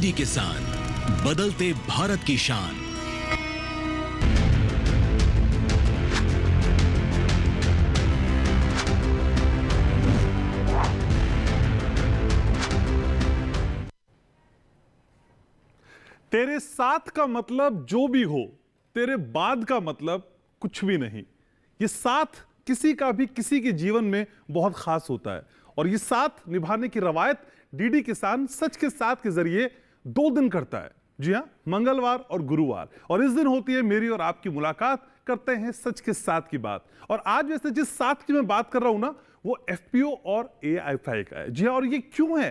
DD किसान, बदलते भारत की शान। तेरे साथ का मतलब जो भी हो, तेरे बाद का मतलब कुछ भी नहीं। ये साथ किसी का भी किसी के जीवन में बहुत खास होता है और ये साथ निभाने की रवायत डीडी किसान सच के साथ के जरिए 2 दिन करता है। जी हां, मंगलवार और गुरुवार, और इस दिन होती है मेरी और आपकी मुलाकात, करते हैं सच के साथ की बात। और आज वैसे जिस साथ की मैं बात कर रहा हूं ना, वो एफपीओ और एआईएफ का है। जी हां, और ये क्यों है?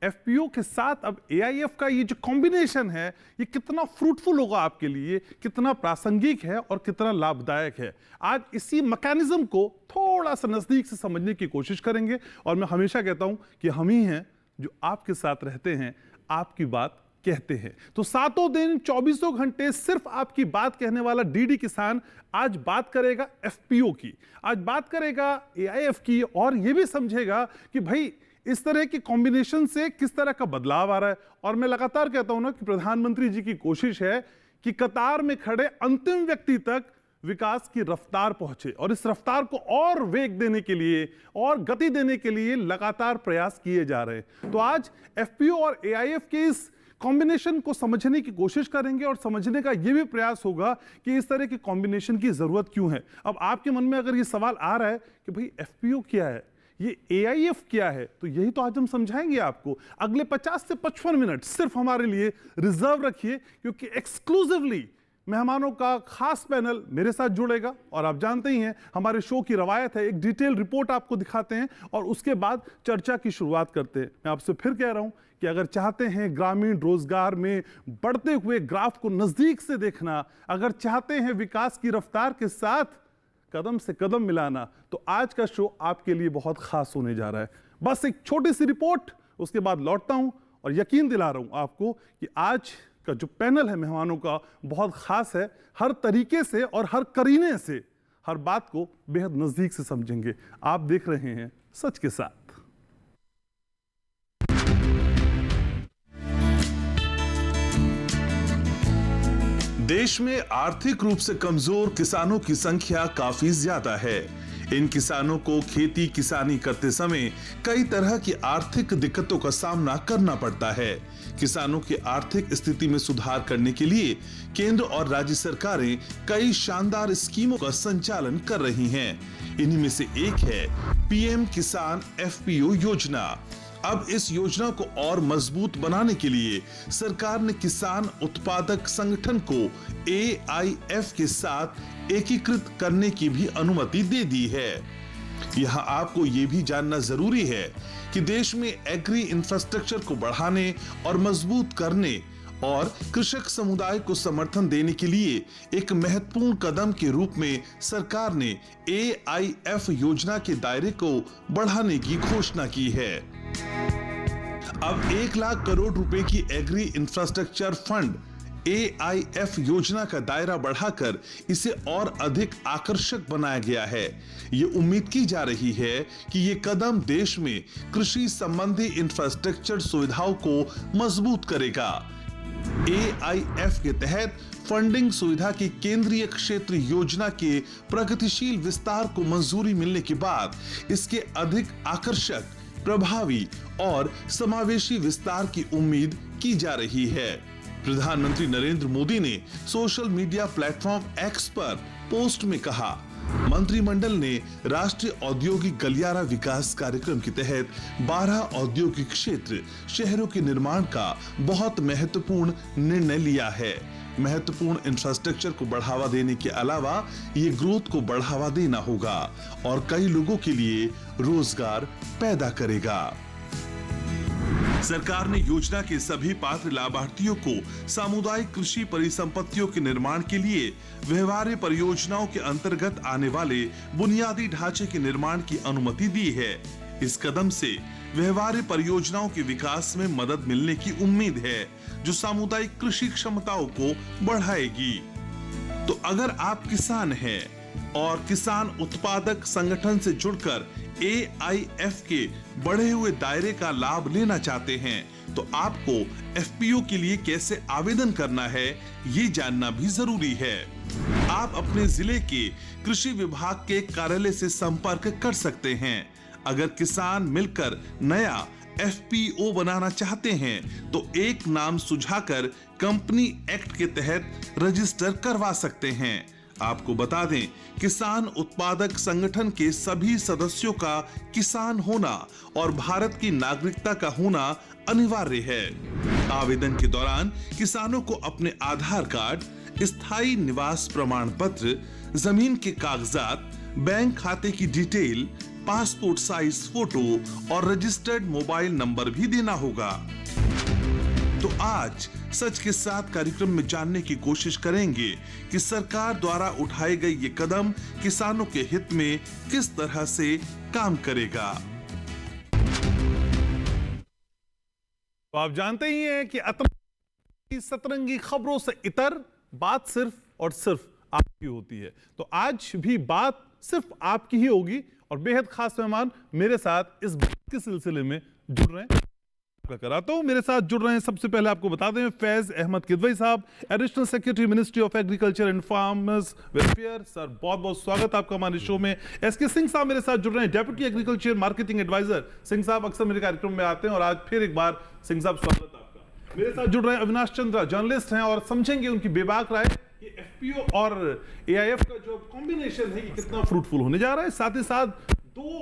एफपीओ के साथ अब एआईएफ का ये जो कॉम्बिनेशन है, ये कितना फ्रूटफुल होगा आपके लिए, कितना प्रासंगिक है और कितना लाभदायक है। आज इसी मैकेनिज्म को थोड़ा सा नजदीक से समझने की कोशिश करेंगे। और मैं हमेशा कहता हूं कि हम ही हैं जो आपके साथ रहते हैं, आपकी बात कहते हैं। तो 7 दिन 24 घंटे सिर्फ आपकी बात कहने वाला डीडी किसान आज बात करेगा एफपीओ की, आज बात करेगा एआईएफ की, और यह भी समझेगा कि भाई इस तरह की कॉम्बिनेशन से किस तरह का बदलाव आ रहा है। और मैं लगातार कहता हूं ना कि प्रधानमंत्री जी की कोशिश है कि कतार में खड़े अंतिम व्यक्ति तक विकास की रफ्तार पहुंचे, और इस रफ्तार को और वेग देने के लिए और गति देने के लिए लगातार प्रयास किए जा रहे हैं। तो आज एफपीओ और एआईएफ के इस कॉम्बिनेशन को समझने की कोशिश करेंगे और समझने का यह भी प्रयास होगा कि इस तरह की कॉम्बिनेशन की जरूरत क्यों है। अब आपके मन में अगर यह सवाल आ रहा है कि भाई एफपीओ क्या है, ये एआईएफ क्या है, तो यही तो आज हम समझाएंगे आपको। अगले 50 से 55 मिनट सिर्फ हमारे लिए रिजर्व रखिए, क्योंकि एक्सक्लूसिवली मेहमानों का खास पैनल मेरे साथ जुड़ेगा। और आप जानते ही हैं हमारे शो की रवायत है, एक डिटेल रिपोर्ट आपको दिखाते हैं और उसके बाद चर्चा की शुरुआत करते हैं। मैं आपसे फिर कह रहा हूं कि अगर चाहते हैं ग्रामीण रोजगार में बढ़ते हुए ग्राफ को नजदीक से देखना, अगर चाहते हैं विकास की रफ्तार के साथ कदम से कदम मिलाना, तो आज का शो आपके लिए बहुत खास होने जा रहा है। बस एक छोटी सी रिपोर्ट, उसके बाद लौटता हूं और यकीन दिला रहा हूं आपको कि आज का जो पैनल है मेहमानों का बहुत खास है। हर तरीके से और हर करीने से हर बात को बेहद नजदीक से समझेंगे। आप देख रहे हैं सच के साथ। देश में आर्थिक रूप से कमजोर किसानों की संख्या काफी ज्यादा है। इन किसानों को खेती किसानी करते समय कई तरह की आर्थिक दिक्कतों का सामना करना पड़ता है। किसानों की आर्थिक स्थिति में सुधार करने के लिए केंद्र और राज्य सरकारें कई शानदार स्कीमों का संचालन कर रही हैं। इन्हीं में से एक है पीएम किसान एफपीओ योजना। अब इस योजना को और मजबूत बनाने के लिए सरकार ने किसान उत्पादक संगठन को एआईएफ के साथ एकीकृत करने की भी अनुमति दे दी है। यहाँ आपको ये भी जानना जरूरी है कि देश में एग्री इंफ्रास्ट्रक्चर को बढ़ाने और मजबूत करने और कृषक समुदाय को समर्थन देने के लिए एक महत्वपूर्ण कदम के रूप में सरकार ने एआईएफ योजना के दायरे को बढ़ाने की घोषणा की है। अब 1 लाख करोड़ रुपए की एग्री इंफ्रास्ट्रक्चर फंड एआईएफ योजना का दायरा बढ़ाकर इसे और अधिक आकर्षक बनाया गया है। ये उम्मीद की जा रही है कि ये कदम देश में कृषि संबंधी इंफ्रास्ट्रक्चर सुविधाओं को मजबूत करेगा। एआईएफ के तहत फंडिंग सुविधा की केंद्रीय क्षेत्र योजना के प्रगतिशील विस्तार को मंजूरी मिलने के बाद इसके अधिक आकर्षक, प्रभावी और समावेशी विस्तार की उम्मीद की जा रही है। प्रधानमंत्री नरेंद्र मोदी ने सोशल मीडिया प्लेटफॉर्म एक्स पर पोस्ट में कहा, मंत्रिमंडल ने राष्ट्रीय औद्योगिक गलियारा विकास कार्यक्रम के तहत 12 औद्योगिक क्षेत्र शहरों के निर्माण का बहुत महत्वपूर्ण निर्णय लिया है। महत्वपूर्ण इंफ्रास्ट्रक्चर को बढ़ावा देने के अलावा ये ग्रोथ को बढ़ावा देना होगा और कई लोगों के लिए रोजगार पैदा करेगा। सरकार ने योजना के सभी पात्र लाभार्थियों को सामुदायिक कृषि परिसंपत्तियों के निर्माण के लिए व्यवहार्य परियोजनाओं के अंतर्गत आने वाले बुनियादी ढांचे के निर्माण की अनुमति दी है। इस कदम से व्यवहार्य परियोजनाओं के विकास में मदद मिलने की उम्मीद है, जो सामुदायिक कृषि क्षमताओं को बढ़ाएगी। तो अगर आप किसान हैं और किसान उत्पादक संगठन से जुड़कर एआईएफ के बढ़े हुए दायरे का लाभ लेना चाहते हैं, तो आपको एफपीओ के लिए कैसे आवेदन करना है ये जानना भी जरूरी है। आप अपने जिले के कृषि विभाग के कार्यालय से संपर्क कर सकते हैं। अगर किसान मिलकर नया एफपीओ बनाना चाहते हैं तो एक नाम सुझाकर कंपनी एक्ट के तहत रजिस्टर करवा सकते हैं। आपको बता दें, किसान उत्पादक संगठन के सभी सदस्यों का किसान होना और भारत की नागरिकता का होना अनिवार्य है। आवेदन के दौरान किसानों को अपने आधार कार्ड, स्थायी निवास प्रमाण पत्र, जमीन के कागजात, बैंक खाते की डिटेल, पासपोर्ट साइज फोटो और रजिस्टर्ड मोबाइल नंबर भी देना होगा। तो आज सच के साथ कार्यक्रम में जानने की कोशिश करेंगे कि सरकार द्वारा उठाए गए ये कदम किसानों के हित में किस तरह से काम करेगा। तो आप जानते ही हैं कि सतरंगी खबरों से इतर बात सिर्फ और सिर्फ आपकी होती है। तो आज भी बात सिर्फ आपकी ही होगी और बेहद खास मेहमान मेरे साथ इस बात के सिलसिले में जुड़ रहे हैं। कराता हूं, मेरे साथ जुड़ रहे हैं सबसे पहले आपको बता दें फैज अहमद किदवई साहब, additional secretary ministry of agriculture and farmers welfare. Sir बहुत बहुत स्वागत आपका हमारे शो में। एसके सिंह साहब मेरे साथ जुड़ रहे हैं, deputy agriculture marketing advisor. Singh साहब अक्सर मेरे कार्यक्रम में आते हैं और आज फिर एक बार सिंह साहब स्वागत आपका। मेरे साथ जुड़ रहे हैं अविनाश चंद्रा, जर्नलिस्ट हैं और समझेंगे उनकी बेबाक राय कि एफपीओ और एआईएफ का जो कॉम्बिनेशन है ये कितना फ्रूटफुल होने जा रहा है। साथ ही साथ दो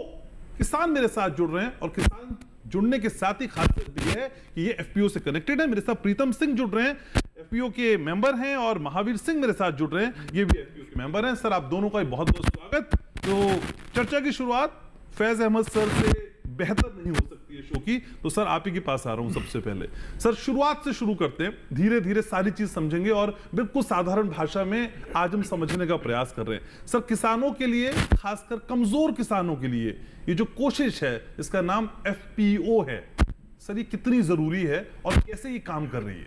किसान मेरे साथ जुड़ रहे हैं और किसान जुड़ने के साथ ही खासियत ये है कि ये एफपीओ से कनेक्टेड है। मेरे साथ प्रीतम सिंह जुड़ रहे हैं, एफपीओ के मेंबर हैं, और महावीर सिंह मेरे साथ जुड़ रहे हैं, ये भी एफपीओ के मेंबर हैं। सर आप दोनों का बहुत बहुत स्वागत। तो चर्चा की शुरुआत फैज अहमद सर से बेहतर नहीं हो सकती है शो की, तो सर आप ही के पास आ रहा हूं सबसे पहले। सर शुरुआत से शुरू करते हैं, धीरे धीरे सारी चीज समझेंगे और बिल्कुल साधारण भाषा में आज हम समझने का प्रयास कर रहे हैं। सर किसानों के लिए, खासकर कमजोर किसानों के लिए ये जो कोशिश है, इसका नाम एफपीओ है। सर ये कितनी जरूरी है और कैसे ये काम कर रही है?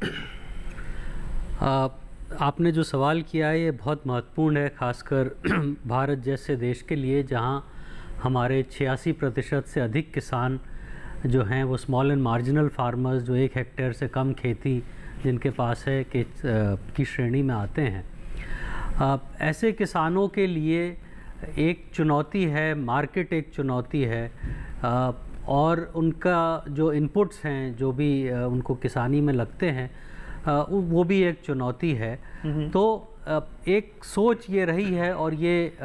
आपने जो सवाल किया है ये बहुत महत्वपूर्ण है, खासकर भारत जैसे देश के लिए जहां हमारे 86% से अधिक किसान जो हैं वो स्मॉल एंड मार्जिनल फार्मर्स, जो 1 हेक्टेयर से कम खेती जिनके पास है की श्रेणी में आते हैं। ऐसे किसानों के लिए एक चुनौती है, मार्केट एक चुनौती है, और उनका जो इनपुट्स हैं जो भी उनको किसानी में लगते हैं वो भी एक चुनौती है। तो एक सोच ये रही है और ये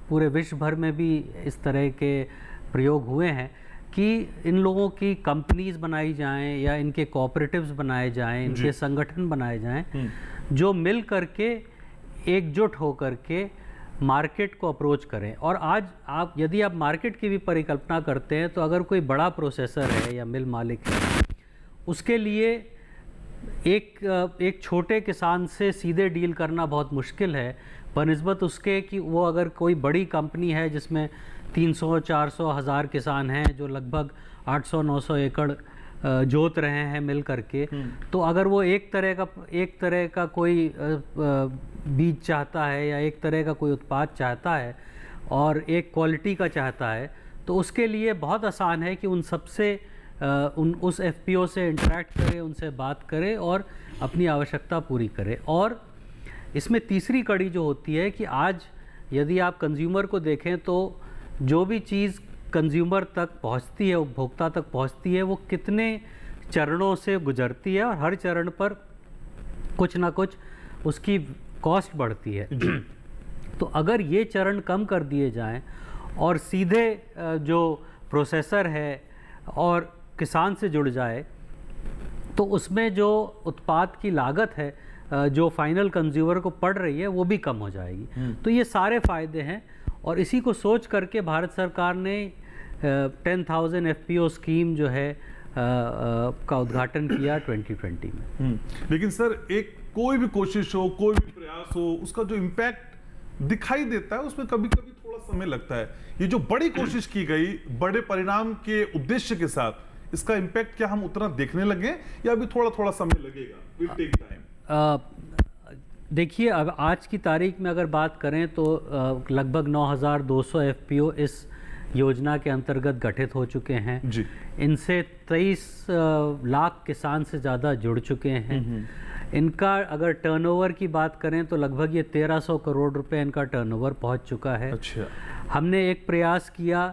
पूरे विश्व भर में भी इस तरह के प्रयोग हुए हैं कि इन लोगों की कंपनीज बनाई जाएं या इनके कोऑपरेटिव्स बनाए जाएं, इनके संगठन बनाए जाएं जो मिल करके एकजुट हो करके मार्केट को अप्रोच करें। और आज आप यदि आप मार्केट की भी परिकल्पना करते हैं तो अगर कोई बड़ा प्रोसेसर है या मिल मालिक है, उसके लिए एक छोटे किसान से सीधे डील करना बहुत मुश्किल है बनिस्बत उसके कि वो अगर कोई बड़ी कंपनी है जिसमें 300, 400, 1000 किसान हैं जो लगभग 800, 900 एकड़ जोत रहे हैं मिल करके, तो अगर वो एक तरह का कोई बीज चाहता है या एक तरह का कोई उत्पाद चाहता है और एक क्वालिटी का चाहता है, तो उसके लिए बहुत आसान है कि उन सबसे उस एफपीओ से इंटरेक्ट करे, उनसे बात करे और अपनी आवश्यकता पूरी करे। और इसमें तीसरी कड़ी जो होती है कि आज यदि आप कंज्यूमर को देखें तो जो भी चीज़ कंज्यूमर तक पहुंचती है, उपभोक्ता तक पहुंचती है, वो कितने चरणों से गुजरती है और हर चरण पर कुछ ना कुछ उसकी कॉस्ट बढ़ती है। तो अगर ये चरण कम कर दिए जाएं और सीधे जो प्रोसेसर है और किसान से जुड़ जाए, तो उसमें जो उत्पाद की लागत है जो फाइनल कंज्यूमर को पड़ रही है वो भी कम हो जाएगी। तो ये सारे फ़ायदे हैं और इसी को सोच करके भारत सरकार ने 10,000 एफपीओ स्कीम जो है का उद्घाटन किया 2020 में। लेकिन सर एक कोई भी कोशिश हो, कोई भी प्रयास हो, उसका जो इम्पैक्ट दिखाई देता है उसमें कभी कभी थोड़ा समय लगता है। ये जो बड़ी कोशिश की गई बड़े परिणाम के उद्देश्य के साथ, इसका इम्पैक्ट क्या हम उतना देखने लगे या अभी थोड़ा थोड़ा समय लगेगा? Will take time. देखिए, अब आज की तारीख में अगर बात करें तो लगभग 9,200 एफपीओ इस योजना के अंतर्गत गठित हो चुके हैं जी। इनसे 23 लाख किसान से ज़्यादा जुड़ चुके हैं। इनका अगर टर्नओवर की बात करें तो लगभग ये 1300 करोड़ रुपए इनका टर्नओवर पहुंच चुका है। अच्छा। हमने एक प्रयास किया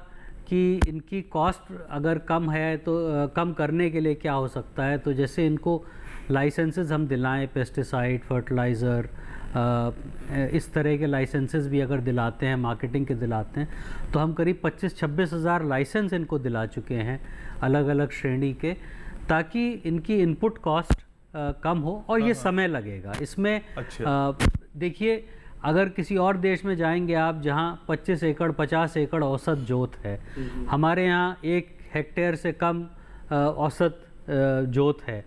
कि इनकी कॉस्ट अगर कम है तो कम करने के लिए क्या हो सकता है, तो जैसे इनको लाइसेंसेस हम दिलाएं, पेस्टिसाइड, फर्टिलाइज़र, इस तरह के लाइसेंसेस भी अगर दिलाते हैं, मार्केटिंग के दिलाते हैं, तो हम करीब 25-26 हज़ार लाइसेंस इनको दिला चुके हैं अलग अलग श्रेणी के, ताकि इनकी इनपुट कॉस्ट कम हो। और ये समय लगेगा इसमें। अच्छा। देखिए, अगर किसी और देश में जाएंगे आप जहाँ 25 एकड़ 50 एकड़ औसत जोत है, हमारे यहाँ 1 हेक्टेयर से कम औसत जोत है,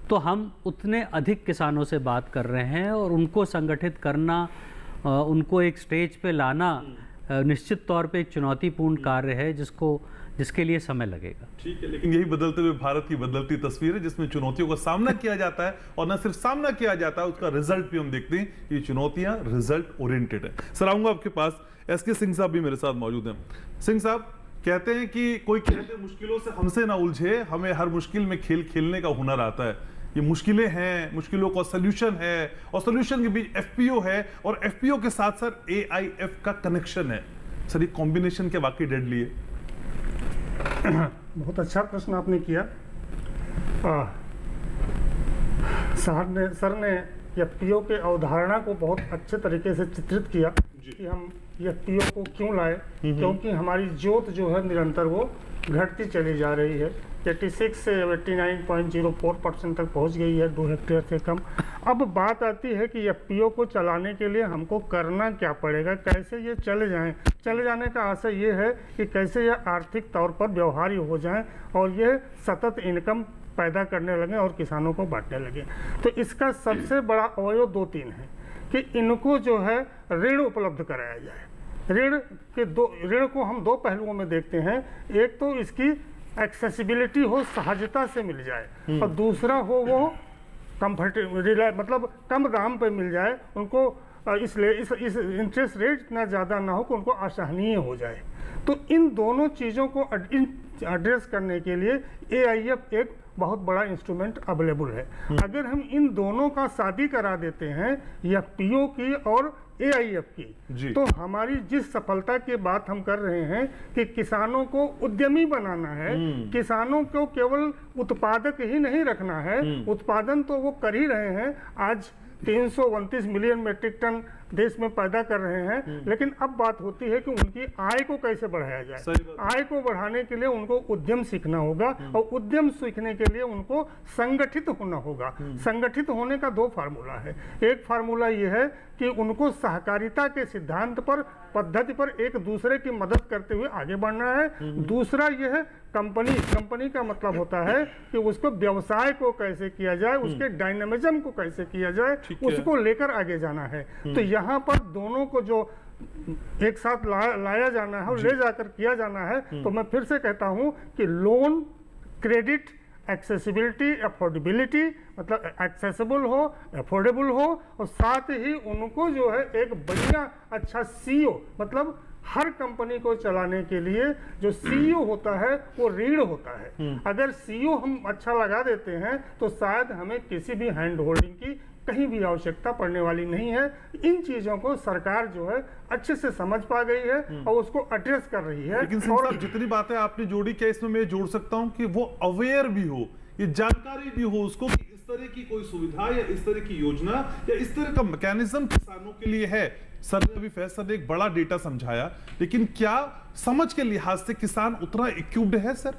तो हम उतने अधिक किसानों से बात कर रहे हैं और उनको संगठित करना, उनको एक स्टेज पे लाना निश्चित तौर पे एक चुनौतीपूर्ण कार्य है जिसके लिए समय लगेगा। ठीक है, लेकिन यही बदलते हुए भारत की बदलती तस्वीर है जिसमें चुनौतियों का सामना किया जाता है, और न सिर्फ सामना किया जाता है, उसका रिजल्ट भी हम देखते हैं। ये चुनौतियां रिजल्ट ओरिएंटेड है। सर, आऊंगा आपके पास। एसके सिंह साहब भी मेरे साथ मौजूद हैं। सिंह साहब, कहते हैं कि कोई कहते हैं मुश्किलों से हमसे ना उलझे, हमें हर मुश्किल में खेल खेलने का हुनर आता है। ये मुश्किलें हैं, मुश्किलों का सोल्यूशन है, और सोल्यूशन के बीच एफपीओ है, और एफपीओ के साथ साथ एआईएफ का कनेक्शन है। सर, ये कॉम्बिनेशन क्या वाकई डेडली है? बहुत अच्छा प्रश्न आपने किया। सर ने एफपीओ के अवधारणा को बहुत अच्छे तरीके से चित्रित किया कि हम एफपीओ को क्यों लाए, क्योंकि हमारी जोत जो है निरंतर वो घटती चली जा रही है। 86 से 89.04% तक पहुंच गई है, 2 हेक्टेयर से कम। अब बात आती है कि एफपीओ को चलाने के लिए हमको करना क्या पड़ेगा, कैसे ये चले जाएं। चले जाने का आशय ये है कि कैसे ये आर्थिक तौर पर व्यवहार्य हो जाएं और ये सतत इनकम पैदा करने लगें और किसानों को बांटने लगें। तो इसका सबसे बड़ा अवयव 2-3 है कि इनको जो है ऋण उपलब्ध कराया जाए। ऋण को हम 2 पहलुओं में देखते हैं। एक तो इसकी एक्सेसिबिलिटी हो, सहजता से मिल जाए, और दूसरा हो वो कंफर्टेबल, मतलब कम दाम पे मिल जाए उनको, इसलिए इस इंटरेस्ट रेट इतना ज़्यादा ना हो कि उनको असहनीय हो जाए। तो इन दोनों चीज़ों को एड्रेस करने के लिए एआईएफ एक बहुत बड़ा इंस्ट्रूमेंट अवेलेबल है। अगर हम इन दोनों का शादी करा देते हैं, एफपीओ की और एआईएफ की, तो हमारी जिस सफलता की बात हम कर रहे हैं कि किसानों को उद्यमी बनाना है, किसानों को केवल उत्पादक ही नहीं रखना है, उत्पादन तो वो कर ही रहे हैं। आज 329 मिलियन मेट्रिक टन देश में पैदा कर रहे हैं, लेकिन अब बात होती है कि उनकी आय को कैसे बढ़ाया जाए। आय को बढ़ाने के लिए उनको उद्यम सीखना होगा, और उद्यम सीखने के लिए उनको संगठित होना होगा। संगठित होने का 2 फार्मूला है। एक फार्मूला ये है कि उनको सहकारिता के सिद्धांत पर, पद्धति पर एक दूसरे की मदद करते हुए आगे बढ़ना है। दूसरा ये है कंपनी का मतलब होता है कि उसको व्यवसाय को कैसे किया जाए, उसके डायनामिज्म को कैसे किया जाए, उसको लेकर आगे जाना है। तो यहाँ पर दोनों को जो एक साथ लाया जाना है और ले जाकर किया जाना है। तो मैं फिर से कहता हूँ कि लोन, क्रेडिट, एक्सेसिबिलिटी, अफोर्डेबिलिटी, मतलब एक्सेसिबल हो, अफोर्डेबल हो, और साथ ही उनको जो है एक बढ़िया अच्छा सीईओ, मतलब हर कंपनी को चलाने के लिए जो सीईओ होता है वो रीढ़ होता है। अगर सीईओ हम अच्छा लगा देते हैं तो शायद हमें किसी भी हैंड होल्डिंग की कहीं भी आवश्यकता पड़ने वाली नहीं है। इन चीजों को सरकार जो है अच्छे से समझ पा गई है और उसको एड्रेस कर रही है। लेकिन सिंह साहब, जितनी बातें आपने जोड़ी, क्या इसमें मैं जोड़ सकता हूं कि वो अवेयर भी हो, ये जानकारी भी हो उसको कि इस तरह की कोई सुविधा या इस तरह की योजना या इस तरह का मैकेनिज्म किसानों के लिए है। सर ने अभी फैसला ने एक बड़ा डेटा समझाया, लेकिन क्या समझ के लिहाज से किसान उतना इक्विप्ड है? सर,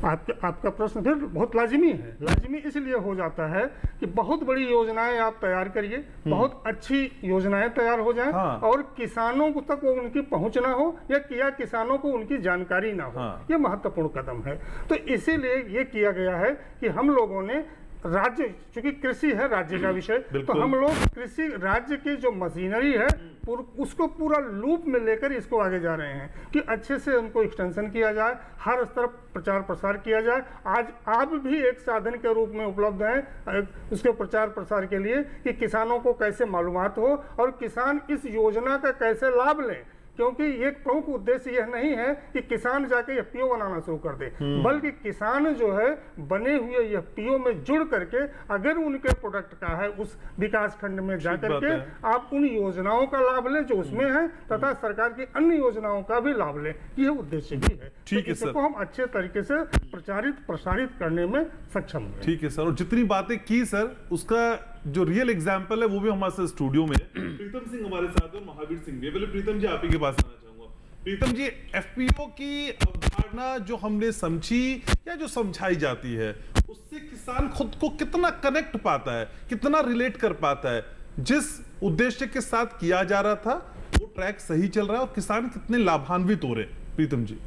आपका प्रश्न फिर बहुत लाजिमी है। लाजिमी इसलिए हो जाता है कि बहुत बड़ी योजनाएं आप तैयार करिए, बहुत अच्छी योजनाएं तैयार हो जाएं, और किसानों तक वो उनकी पहुंच ना हो या किसानों को उनकी जानकारी ना हो। ये महत्वपूर्ण कदम है। तो इसीलिए ये किया गया है कि हम लोगों ने राज्य, चूंकि कृषि है राज्य का विषय, तो हम लोग कृषि राज्य की जो मशीनरी है उसको पूरा लूप में लेकर इसको आगे जा रहे हैं कि अच्छे से उनको एक्सटेंशन किया जाए, हर स्तर प्रचार प्रसार किया जाए। आज आप भी एक साधन के रूप में उपलब्ध हैं उसके प्रचार प्रसार के लिए कि किसानों को कैसे मालूमात हो और किसान इस योजना का कैसे लाभ लें, क्योंकि एक प्रमुख उद्देश्य यह नहीं है कि किसान जाके एफपीओ बनाना शुरू कर दे, बल्कि किसान जो है बने हुए एफपीओ में जुड़ करके अगर उनके प्रोडक्ट का है उस विकास खंड में जा करके आप उन योजनाओं का लाभ लें जो उसमें है, तथा सरकार की अन्य योजनाओं का भी लाभ लें। यह उद्देश्य भी है। ठीक है सर, इसको हम अच्छे तरीके से प्रसारित करने में सक्षम हैं। ठीक है सर। और जितनी बातें की सर, उसका जो रियल एग्जाम्पल है वो भी हमारे स्टूडियो में प्रीतम सिंह हमारे साथ है, महावीर सिंह भी। पहले प्रीतम जी आप ही के पास आना चाहूंगा। प्रीतम जी, एफपीओ की अवधारणा जो हमने समझी या जो समझाई जाती है, उससे किसान खुद को कितना कनेक्ट पाता है, कितना रिलेट कर पाता है? जिस उद्देश्य के साथ किया जा रहा था वो ट्रैक सही चल रहा है और किसान कितने लाभान्वित हो रहे हैं? प्रीतम जी।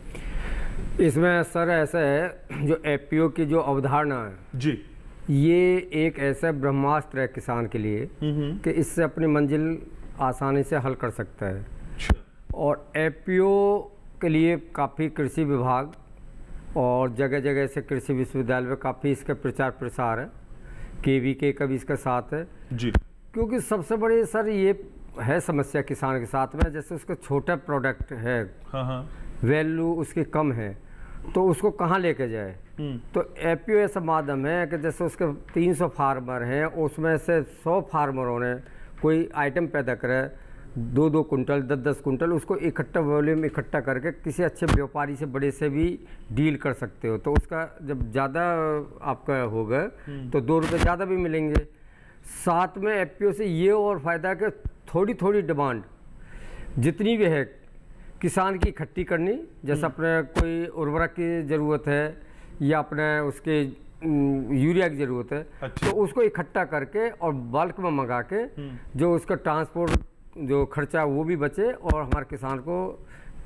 इसमें सर ऐसा है, जो एफपीओ की जो अवधारणा है जी, ये एक ऐसा ब्रह्मास्त्र है किसान के लिए कि इससे अपनी मंजिल आसानी से हल कर सकता है। और एफपीओ के लिए काफ़ी कृषि विभाग और जगह जगह से कृषि विश्वविद्यालय में काफ़ी इसका प्रचार प्रसार है, केवीके का भी इसका साथ है जी। क्योंकि सबसे बड़ी सर ये है समस्या किसान के साथ में, जैसे उसका छोटा प्रोडक्ट है, हाँ, वैल्यू उसकी कम है, तो उसको कहाँ लेके जाए? तो एफपीओ ऐसा माध्यम है कि जैसे उसके 300 फार्मर हैं, उसमें से 100 फार्मरों ने कोई आइटम पैदा करे 2-2 कुंटल 10-10 कुंटल, उसको इकट्ठा वॉल्यूम इकट्ठा करके किसी अच्छे व्यापारी से बड़े से भी डील कर सकते हो। तो उसका जब ज़्यादा आपका होगा तो 2 रुपये ज़्यादा भी मिलेंगे। साथ में एफपीओ से ये और फ़ायदा है कि थोड़ी थोड़ी डिमांड जितनी भी है किसान की इकट्ठी करनी, जैसे अपने कोई उर्वरक की ज़रूरत है या अपने उसके यूरिया की ज़रूरत है, अच्छा। तो उसको इकट्ठा करके और बल्क में मंगा के जो उसका ट्रांसपोर्ट जो खर्चा वो भी बचे और हमारे किसान को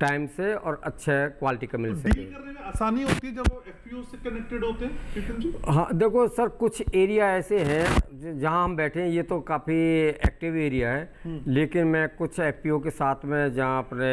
टाइम से और अच्छे क्वालिटी का मिल सके। डील करने में आसानी होती है जब वो एफपीओ से कनेक्टेड होते हैं, प्रीतम जी? हाँ देखो सर, कुछ एरिया ऐसे हैं जहाँ हम बैठे हैं, ये तो काफ़ी एक्टिव एरिया है, लेकिन मैं कुछ एफपीओ के साथ में जहाँ अपने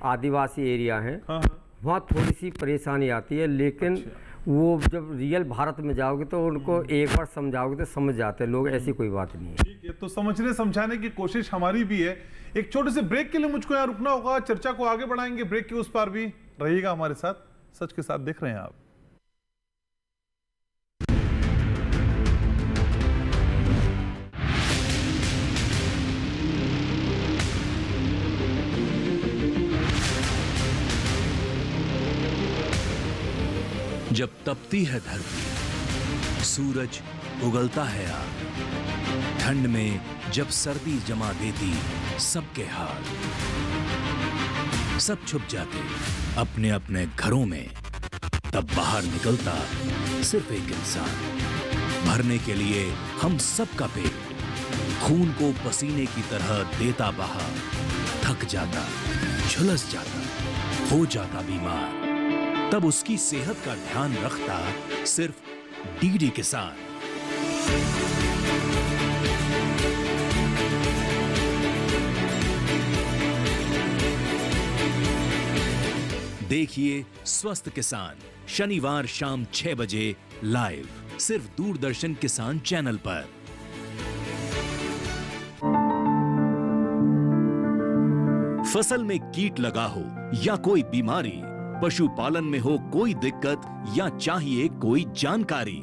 आदिवासी एरिया हैं, हाँ, वहाँ थोड़ी सी परेशानी आती है, लेकिन वो जब रियल भारत में जाओगे तो उनको एक बार समझाओगे तो समझ जाते हैं लोग, ऐसी कोई बात नहीं है। ठीक है, तो समझने समझाने की कोशिश हमारी भी है। एक छोटे से ब्रेक के लिए मुझको यहाँ रुकना होगा, चर्चा को आगे बढ़ाएंगे, ब्रेक के उस पार भी रहिएगा हमारे साथ। सच के साथ देख रहे हैं आप। जब तपती है धरती, सूरज उगलता है आग, ठंड में जब सर्दी जमा देती सबके हाल, सब छुप जाते अपने अपने घरों में, तब बाहर निकलता सिर्फ एक इंसान, भरने के लिए हम सबका पेट, खून को पसीने की तरह देता बहा, थक जाता, झुलस जाता, हो जाता बीमार, तब उसकी सेहत का ध्यान रखता सिर्फ डीडी किसान। देखिए स्वस्थ किसान शनिवार शाम 6 बजे लाइव, सिर्फ दूरदर्शन किसान चैनल पर। फसल में कीट लगा हो या कोई बीमारी, पशुपालन में हो कोई दिक्कत या चाहिए कोई जानकारी,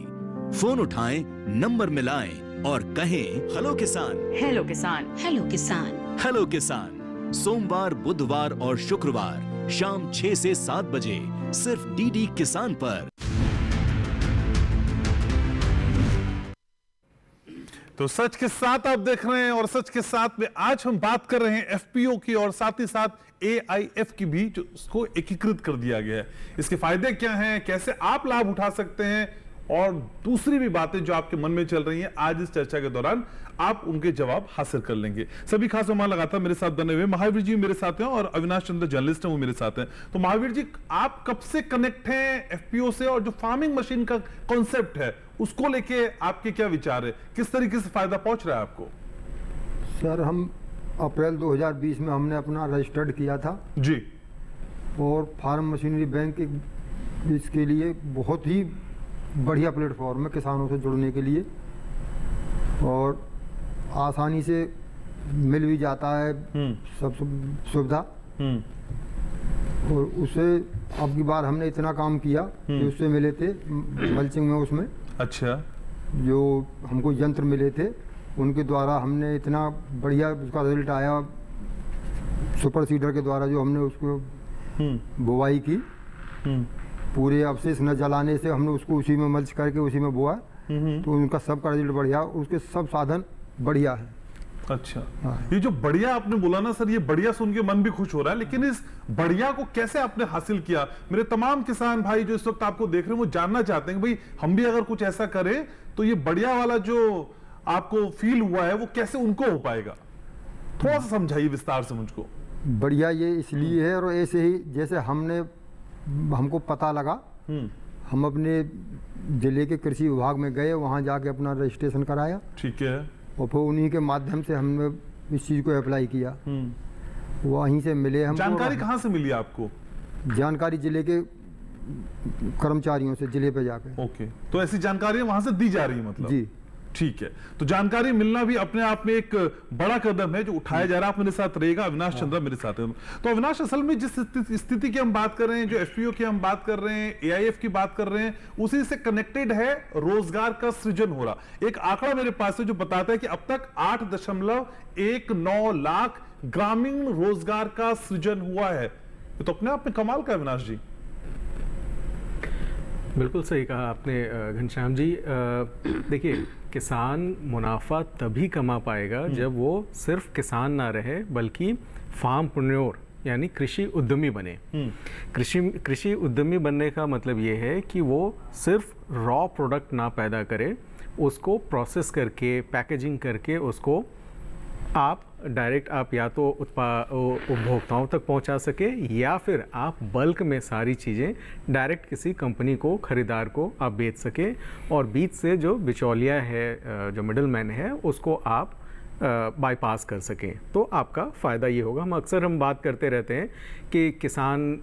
फोन उठाएं, नंबर मिलाएं और कहें हेलो किसान। हेलो किसान। हेलो किसान। हेलो किसान, सोमवार, बुधवार और शुक्रवार शाम 6 से 7 बजे सिर्फ डीडी किसान पर। तो सच के साथ आप देख रहे हैं और सच के साथ में आज हम बात कर रहे हैं एफपीओ की और साथ ही साथ एआईएफ की भी, जो उसको एकीकृत कर दिया गया है। इसके फायदे क्या हैं, कैसे आप लाभ उठा सकते हैं और दूसरी भी बातें जो आपके मन में चल रही हैं, आज इस चर्चा के दौरान आप उनके जवाब हासिल कर लेंगे। सभी खास मेहमान लगातार मेरे साथ बने हुए महावीर जी मेरे साथ हैं और अविनाश चंद्र जर्नलिस्ट हैं वो मेरे साथ हैं। तो महावीर जी, आप कब से कनेक्ट हैं एफपीओ से और जो फार्मिंग मशीन का कॉन्सेप्ट है उसको लेके आपके क्या विचार है, किस तरीके से फायदा पहुंच रहा है आपको? सर, हम अप्रैल 2020 में हमने अपना रजिस्टर्ड किया था जी, और फार्म मशीनरी बैंक इसके लिए बहुत ही बढ़िया प्लेटफॉर्म है किसानों से जुड़ने के लिए, और आसानी से मिल भी जाता है सब सुविधा, और उससे अब की बार हमने इतना काम किया कि उससे मिले थे मल्चिंग में, उसमें अच्छा, जो हमको यंत्र मिले थे उनके द्वारा हमने इतना बढ़िया उसका रिजल्ट आया। सुपर सीडर के द्वारा जो हमने उसको बुवाई की, पूरे अवशेष न जलाने से हमने उसको उसी में मल्च करके उसी में बोआ, तो उनका सबका रिजल्ट बढ़िया, उसके सब साधन बढ़िया है। अच्छा। हाँ। ये जो बढ़िया आपने बोला ना सर, ये बढ़िया सुन के मन भी खुश हो रहा है, लेकिन इस बढ़िया को कैसे आपने हासिल किया? मेरे तमाम किसान भाई जो इस वक्त आपको देख रहे हैं वो जानना चाहते हैं कि भाई हम भी अगर कुछ ऐसा करें तो ये बढ़िया वाला जो आपको फील हुआ है वो कैसे उनको हो पाएगा? थोड़ा सा समझाइए विस्तार से मुझको। बढ़िया ये इसलिए है, और ऐसे ही जैसे हमको पता लगा, हम अपने जिले के कृषि विभाग में गए, वहाँ जाके अपना रजिस्ट्रेशन कराया, ठीक है। और फिर उन्हीं के माध्यम से हमने इस चीज़ को अप्लाई किया। वहीं से मिले हमको। जानकारी कहाँ से मिली आपको? जानकारी जिले के कर्मचारियों से, जिले पे जाके। ओके, तो ऐसी जानकारी वहां से दी जा रही है मतलब? जी, ठीक है। तो जानकारी मिलना भी अपने आप में एक बड़ा कदम है जो उठाया जा रहा है। आप मेरे साथ रहेगा, अविनाश चंद्रा मेरे साथ है। तो अविनाश, असल में जिस स्थिति की हम बात कर रहे हैं, जो एफपीओ की हम बात कर रहे हैं, एआईएफ की बात कर रहे हैं, उसी से कनेक्टेड है रोजगार का सृजन हो रहा। एक आंकड़ा मेरे पास है जो बताता है कि अब तक 8.19 लाख ग्रामीण रोजगार का सृजन हुआ है। ये तो अपने आप में कमाल का है अविनाश जी। बिल्कुल सही कहा आपने घनश्याम जी। देखिए, किसान मुनाफा तभी कमा पाएगा जब वो सिर्फ किसान ना रहे बल्कि फार्मप्रेन्योर यानी कृषि उद्यमी बने। कृषि उद्यमी बनने का मतलब ये है कि वो सिर्फ रॉ प्रोडक्ट ना पैदा करे, उसको प्रोसेस करके पैकेजिंग करके उसको आप डायरेक्ट आप या तो उपभोक्ताओं तक पहुंचा सके, या फिर आप बल्क में सारी चीज़ें डायरेक्ट किसी कंपनी को, खरीदार को आप बेच सके, और बीच से जो बिचौलिया है, जो मिडल मैन है, उसको आप बाईपास कर सकें। तो आपका फ़ायदा ये होगा। हम बात करते रहते हैं कि किसान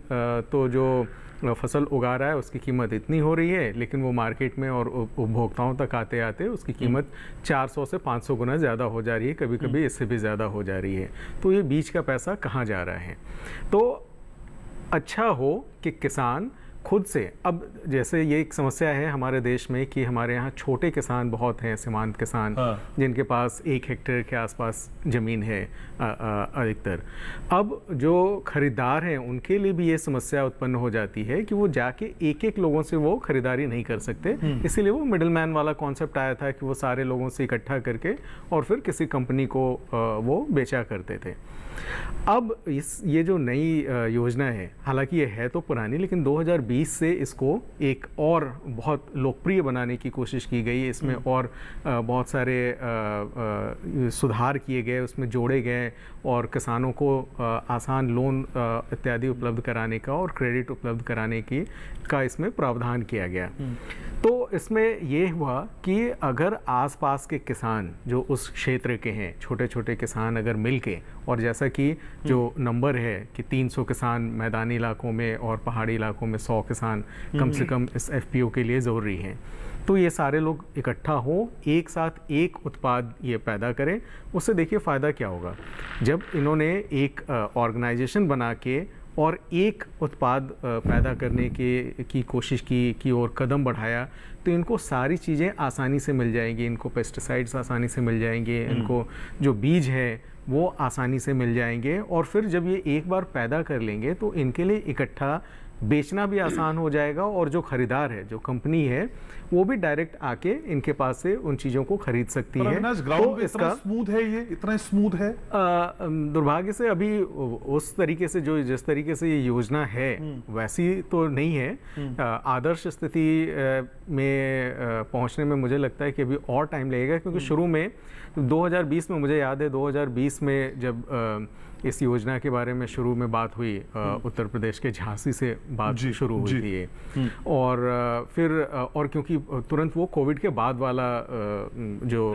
तो जो फसल उगा रहा है उसकी कीमत इतनी हो रही है, लेकिन वो मार्केट में और उपभोक्ताओं तक आते आते उसकी कीमत 400 से 500 गुना ज़्यादा हो जा रही है, कभी कभी इससे भी ज़्यादा हो जा रही है। तो ये बीच का पैसा कहाँ जा रहा है? तो अच्छा हो कि किसान खुद से, अब जैसे ये एक समस्या है हमारे देश में कि हमारे यहाँ छोटे किसान बहुत हैं, सीमांत किसान, जिनके पास 1 हेक्टेयर के आसपास ज़मीन है अधिकतर। अब जो खरीदार हैं उनके लिए भी ये समस्या उत्पन्न हो जाती है कि वो जाके एक लोगों से वो खरीदारी नहीं कर सकते। इसीलिए वो मिडल मैन वाला कॉन्सेप्ट आया था कि वो सारे लोगों से इकट्ठा करके और फिर किसी कंपनी को वो बेचा करते थे। अब ये जो नई योजना है, हालांकि ये है तो पुरानी, लेकिन 2020 से इसको एक और बहुत लोकप्रिय बनाने की कोशिश की गई। इसमें और बहुत सारे सुधार किए गए, उसमें जोड़े गए, और किसानों को आसान लोन इत्यादि उपलब्ध कराने का और क्रेडिट उपलब्ध कराने का इसमें प्रावधान किया गया। तो इसमें ये हुआ कि अगर आसपास के किसान जो उस क्षेत्र के हैं, छोटे छोटे किसान अगर मिलके, और जैसा कि जो नंबर है कि 300 किसान मैदानी इलाकों में और पहाड़ी इलाकों में 100 किसान कम से कम इस एफपीओ के लिए ज़रूरी हैं, तो ये सारे लोग इकट्ठा हो, एक साथ एक उत्पाद ये पैदा करें। उससे देखिए फ़ायदा क्या होगा। जब इन्होंने एक ऑर्गेनाइजेशन बना के और एक उत्पाद पैदा करने की कोशिश की और कदम बढ़ाया, तो इनको सारी चीज़ें आसानी से मिल जाएंगी। इनको पेस्टिसाइड्स आसानी से मिल जाएंगे, इनको जो बीज है वो आसानी से मिल जाएंगे, और फिर जब ये एक बार पैदा कर लेंगे तो इनके लिए इकट्ठा बेचना भी आसान हो जाएगा, और जो खरीदार है, जो कंपनी है, वो भी डायरेक्ट आके इनके पास से उन चीज़ों को खरीद सकती है। तो इसका स्मूथ है, ये इतना स्मूथ है। दुर्भाग्य से अभी उस तरीके से जिस तरीके से ये योजना है वैसी तो नहीं है। आदर्श स्थिति में पहुंचने में मुझे लगता है कि अभी और टाइम लगेगा, क्योंकि शुरू में 2020 में, मुझे याद है 2020 में जब इस योजना के बारे में शुरू में बात हुई, उत्तर प्रदेश के झांसी से बात शुरू हुई थी ये, और फिर और क्योंकि तुरंत वो कोविड के बाद वाला जो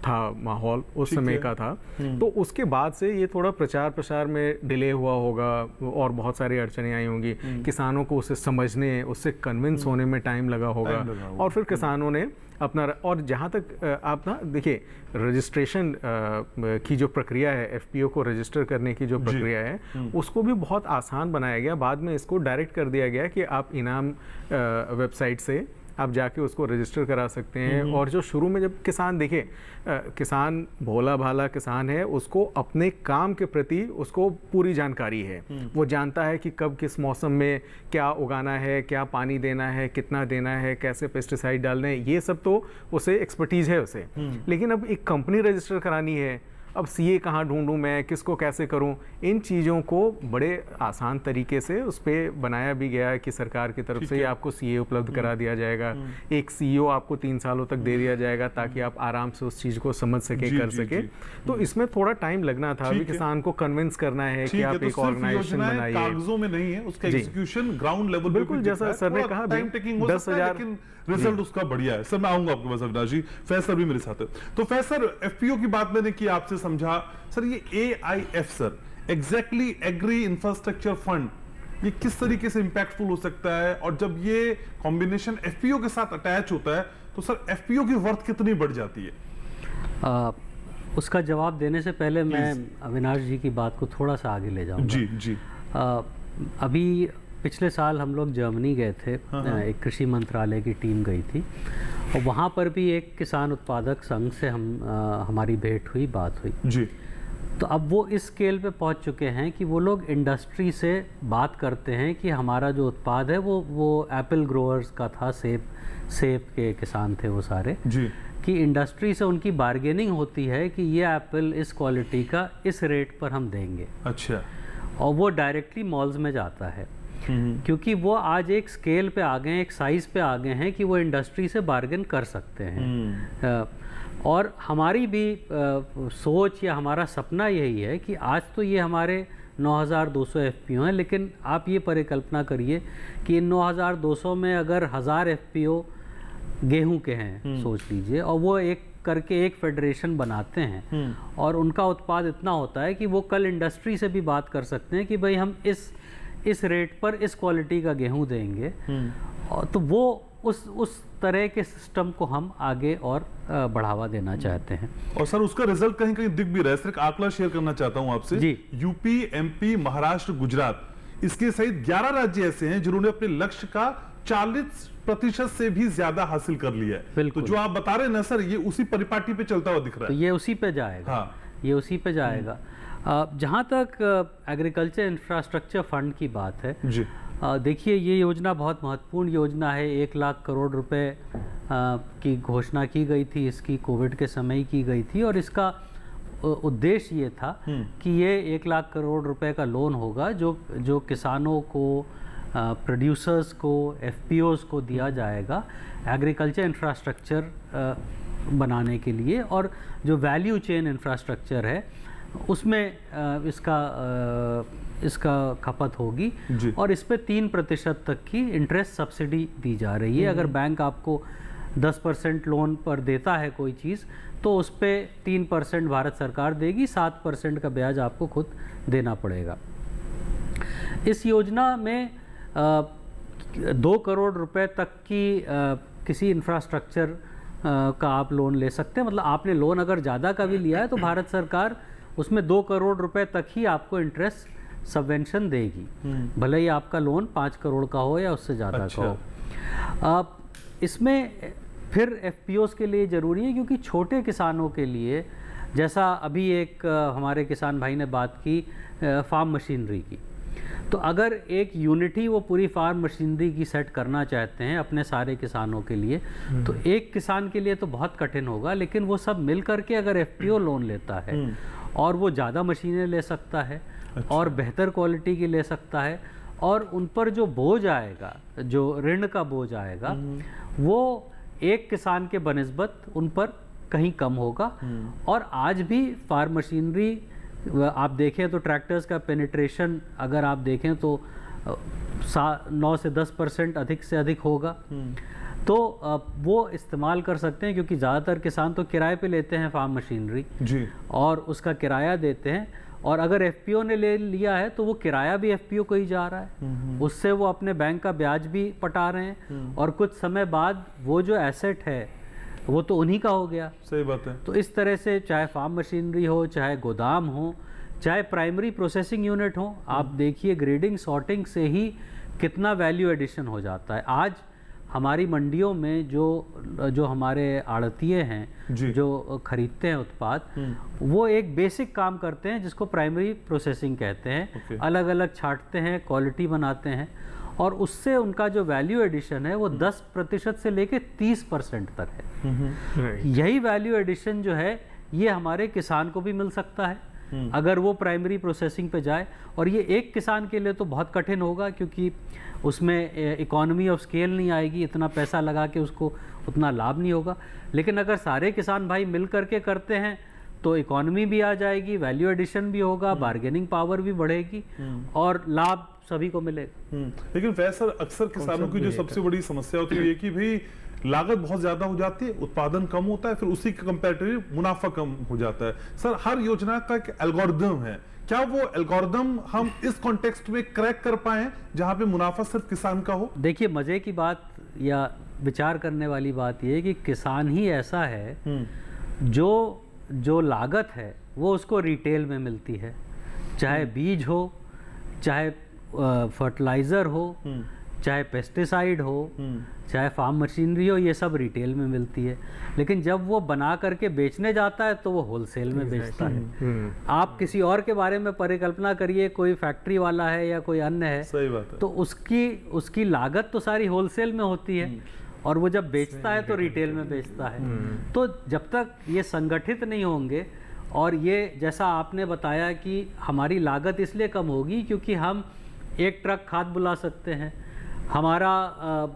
था माहौल उस ठीक समय है। का था। तो उसके बाद से ये थोड़ा प्रचार प्रसार में डिले हुआ होगा और बहुत सारी अड़चनें आई होंगी, किसानों को उसे समझने, उससे कन्विंस होने में टाइम लगा होगा, टाइम लगा होगा। और फिर किसानों ने अपना, और जहाँ तक आप ना देखिए रजिस्ट्रेशन की जो प्रक्रिया है, एफपीओ को रजिस्टर करने की जो प्रक्रिया है, उसको भी बहुत आसान बनाया गया। बाद में इसको डायरेक्ट कर दिया गया कि आप इनाम वेबसाइट से आप जाके उसको रजिस्टर करा सकते हैं। और जो शुरू में जब किसान देखिए, किसान भोला भाला किसान है, उसको अपने काम के प्रति उसको पूरी जानकारी है। वो जानता है कि कब किस मौसम में क्या उगाना है, क्या पानी देना है, कितना देना है, कैसे पेस्टिसाइड डालने हैं, ये सब तो उसे एक्सपर्टीज है उसे। लेकिन अब एक कंपनी रजिस्टर करानी है, अब सीए कहाँ ढूंढूं मैं, किसको कैसे करूं, इन चीज़ों को बड़े आसान तरीके से उस पर बनाया भी गया है कि सरकार की तरफ से आपको सीए उपलब्ध करा दिया जाएगा, एक सीईओ आपको 3 सालों तक दे दिया जाएगा ताकि आप आराम से उस चीज़ को समझ सके, कर सके। तो इसमें थोड़ा टाइम लगना था, अभी किसान को कन्विंस करना है कि आप एक ऑर्गेनाइजेशन बनाइए। कागजों में नहीं है, उसका एग्जीक्यूशन ग्राउंड लेवल पे बिल्कुल, भी जैसा दिखता है। सर ने थोड़ा कहा, टाइम टेकिंग हो सकता है, 10,000 लेकिन रिजल्ट उसका बढ़िया है। सर मैं आऊंगा आपके पास अविनाश जी, फैज सर भी मेरे साथ है। तो फैज सर, एफपीओ की बात मैंने की, आपसे समझा। सर ये AIF sir, exactly agri infrastructure fund, ये किस तरीके से इंपैक्टफुल हो सकता है, और जब ये कॉम्बिनेशन एफपीओ के साथ अटैच होता है तो सर एफपीओ की वर्थ कितनी बढ़ जाती है? उसका जवाब देने से पहले मैं अविनाश जी की बात को थोड़ा सा आगे ले जाऊंगा। जी जी। अभी पिछले साल हम लोग जर्मनी गए थे, एक कृषि मंत्रालय की टीम गई थी, और वहाँ पर भी एक किसान उत्पादक संघ से हमारी भेंट हुई, बात हुई जी। तो अब वो इस स्केल पे पहुंच चुके हैं कि वो लोग इंडस्ट्री से बात करते हैं कि हमारा जो उत्पाद है वो एप्पल ग्रोअर्स का था, सेब के किसान थे वो सारे जी। कि इंडस्ट्री से उनकी बार्गेनिंग होती है कि ये एप्पल इस क्वालिटी का इस रेट पर हम देंगे। अच्छा। और वो डायरेक्टली मॉल्स में जाता है, क्योंकि वो आज एक स्केल पे आ गए हैं, एक साइज़ पे आ गए हैं कि वो इंडस्ट्री से बार्गेन कर सकते हैं। और हमारी भी सोच या हमारा सपना यही है कि आज तो ये हमारे 9,200 एफपीओ हैं, लेकिन आप ये परिकल्पना करिए कि इन 9,200 में अगर 1,000 एफपीओ गेहूं के हैं, सोच लीजिए, और वो एक करके एक फेडरेशन बनाते हैं, और उनका उत्पाद इतना होता है कि वो कल इंडस्ट्री से भी बात कर सकते हैं कि भाई हम इस रेट पर इस क्वालिटी का गेहूं देंगे। और तो वो उस तरह के सिस्टम को हम आगे और बढ़ावा देना चाहते हैं। और सर उसका रिजल्ट कहीं कहीं दिख भी रहा है। सर एक आंकड़ा शेयर करना चाहता हूं आपसे जी। यूपी, एमपी, महाराष्ट्र, गुजरात, इसके सहित 11 राज्य ऐसे हैं जिन्होंने अपने लक्ष्य का 40% से भी ज्यादा हासिल कर लिया है। बिल्कुल। तो जो आप बता रहे हैं ना सर, ये उसी परिपाटी पे चलता हुआ दिख रहा तो है। ये उसी पे जाएगा। हाँ। ये उसी पे जाएगा। जहाँ तक एग्रीकल्चर इंफ्रास्ट्रक्चर फंड की बात है, जी। देखिए ये योजना बहुत महत्वपूर्ण योजना है। 1 लाख करोड़ रुपए की घोषणा की गई थी, इसकी कोविड के समय ही की गई थी, और इसका उद्देश्य ये था कि ये 1 लाख करोड़ रुपए का लोन होगा जो किसानों को, प्रोड्यूसर्स को, एफपीओज को दिया जाएगा एग्रीकल्चर इंफ्रास्ट्रक्चर बनाने के लिए, और जो वैल्यू चेन इंफ्रास्ट्रक्चर है उसमें इसका खपत होगी। और इस पे 3% तक की इंटरेस्ट सब्सिडी दी जा रही है। अगर बैंक आपको 10% लोन पर देता है कोई चीज़, तो उस पे 3% भारत सरकार देगी, 7% का ब्याज आपको खुद देना पड़ेगा। इस योजना में 2 करोड़ रुपए तक की किसी इंफ्रास्ट्रक्चर का आप लोन ले सकते हैं। मतलब आपने लोन अगर ज़्यादा का भी लिया है तो भारत सरकार उसमें 2 करोड़ रुपए तक ही आपको इंटरेस्ट सबवेंशन देगी, भले ही आपका लोन 5 करोड़ का हो या उससे ज़्यादा का हो। इसमें फिर एफपीओज़ के लिए ज़रूरी है, क्योंकि छोटे किसानों के लिए, जैसा अभी एक हमारे किसान भाई ने बात की फार्म मशीनरी की, तो अगर एक यूनिटी वो पूरी फार्म मशीनरी की सेट करना चाहते हैं अपने सारे किसानों के लिए, तो एक किसान के लिए तो बहुत कठिन होगा। लेकिन वो सब मिल करके अगर एफपीओ लोन लेता है और वो ज़्यादा मशीनें ले सकता है, और बेहतर क्वालिटी की ले सकता है, और उन पर जो बोझ आएगा, जो ऋण का बोझ आएगा, वो एक किसान के बनिस्बत उन पर कहीं कम होगा। और आज भी फार्म मशीनरी आप देखें तो ट्रैक्टर्स का पेनिट्रेशन अगर आप देखें तो 9 से 10% अधिक से अधिक होगा। तो वो इस्तेमाल कर सकते हैं, क्योंकि ज़्यादातर किसान तो किराए पे लेते हैं फार्म मशीनरी जी। और उसका किराया देते हैं, और अगर एफपीओ ने ले लिया है तो वो किराया भी एफपीओ को ही जा रहा है, उससे वो अपने बैंक का ब्याज भी पटा रहे हैं, और कुछ समय बाद वो जो एसेट है वो तो उन्हीं का हो गया। सही बात है। तो इस तरह से चाहे फार्म मशीनरी हो, चाहे गोदाम हो, चाहे प्राइमरी प्रोसेसिंग यूनिट हो, आप देखिए ग्रेडिंग सॉर्टिंग से ही कितना वैल्यू एडिशन हो जाता है। आज हमारी मंडियों में जो हमारे आड़तिए हैं, जो खरीदते हैं उत्पाद, वो एक बेसिक काम करते हैं जिसको प्राइमरी प्रोसेसिंग कहते हैं। अलग अलग छांटते हैं, क्वालिटी बनाते हैं, और उससे उनका जो वैल्यू एडिशन है वो 10% से लेके 30% तक है। यही वैल्यू एडिशन जो है ये हमारे किसान को भी मिल सकता है अगर वो प्राइमरी प्रोसेसिंग पे जाए, और ये एक किसान के लिए तो बहुत कठिन होगा, क्योंकि उसमें इकोनॉमी ऑफ स्केल नहीं आएगी, इतना पैसा लगा के उसको उतना लाभ नहीं होगा। लेकिन अगर सारे किसान भाई मिल करके करते हैं तो इकोनॉमी भी आ जाएगी, वैल्यू एडिशन भी होगा, बार्गेनिंग पावर भी बढ़ेगी, और लाभ सभी को मिलेगा। लेकिन वैसे अक्सर किसानों की जो सबसे बड़ी समस्या होती है कि भाई लागत बहुत ज्यादा हो जाती है, उत्पादन कम होता है, फिर उसी के कंपैरेटिव मुनाफा कम हो जाता है। सर, हर योजना का एक एल्गोरिदम है, क्या वो एल्गोरिदम हम इस कॉन्टेक्स्ट में क्रैक कर पाए जहां पे मुनाफा सिर्फ किसान का हो? देखिए, मजे की बात या विचार करने वाली बात यह है कि किसान ही ऐसा है जो लागत है वो उसको रिटेल में मिलती है, चाहे बीज हो, चाहे फर्टिलाइज़र हो, चाहे पेस्टिसाइड हो, चाहे फार्म मशीनरी हो, ये सब रिटेल में मिलती है। लेकिन जब वो बना करके बेचने जाता है तो वो होलसेल में बेचता है। आप किसी और के बारे में परिकल्पना करिए, कोई फैक्ट्री वाला है या कोई अन्य है, सही बात है, तो उसकी लागत तो सारी होलसेल में होती है, और वो जब बेचता है तो रिटेल में बेचता है। तो जब तक ये संगठित नहीं होंगे, और ये जैसा आपने बताया कि हमारी लागत इसलिए कम होगी क्योंकि हम एक ट्रक खाद बुला सकते हैं। हमारा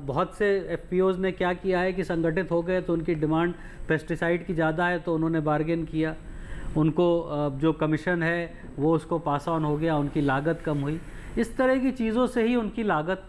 बहुत से एफपीओज ने क्या किया है कि संगठित हो गए तो उनकी डिमांड पेस्टिसाइड की ज़्यादा है तो उन्होंने बार्गेन किया, उनको जो कमीशन है वो उसको पास ऑन हो गया, उनकी लागत कम हुई। इस तरह की चीज़ों से ही उनकी लागत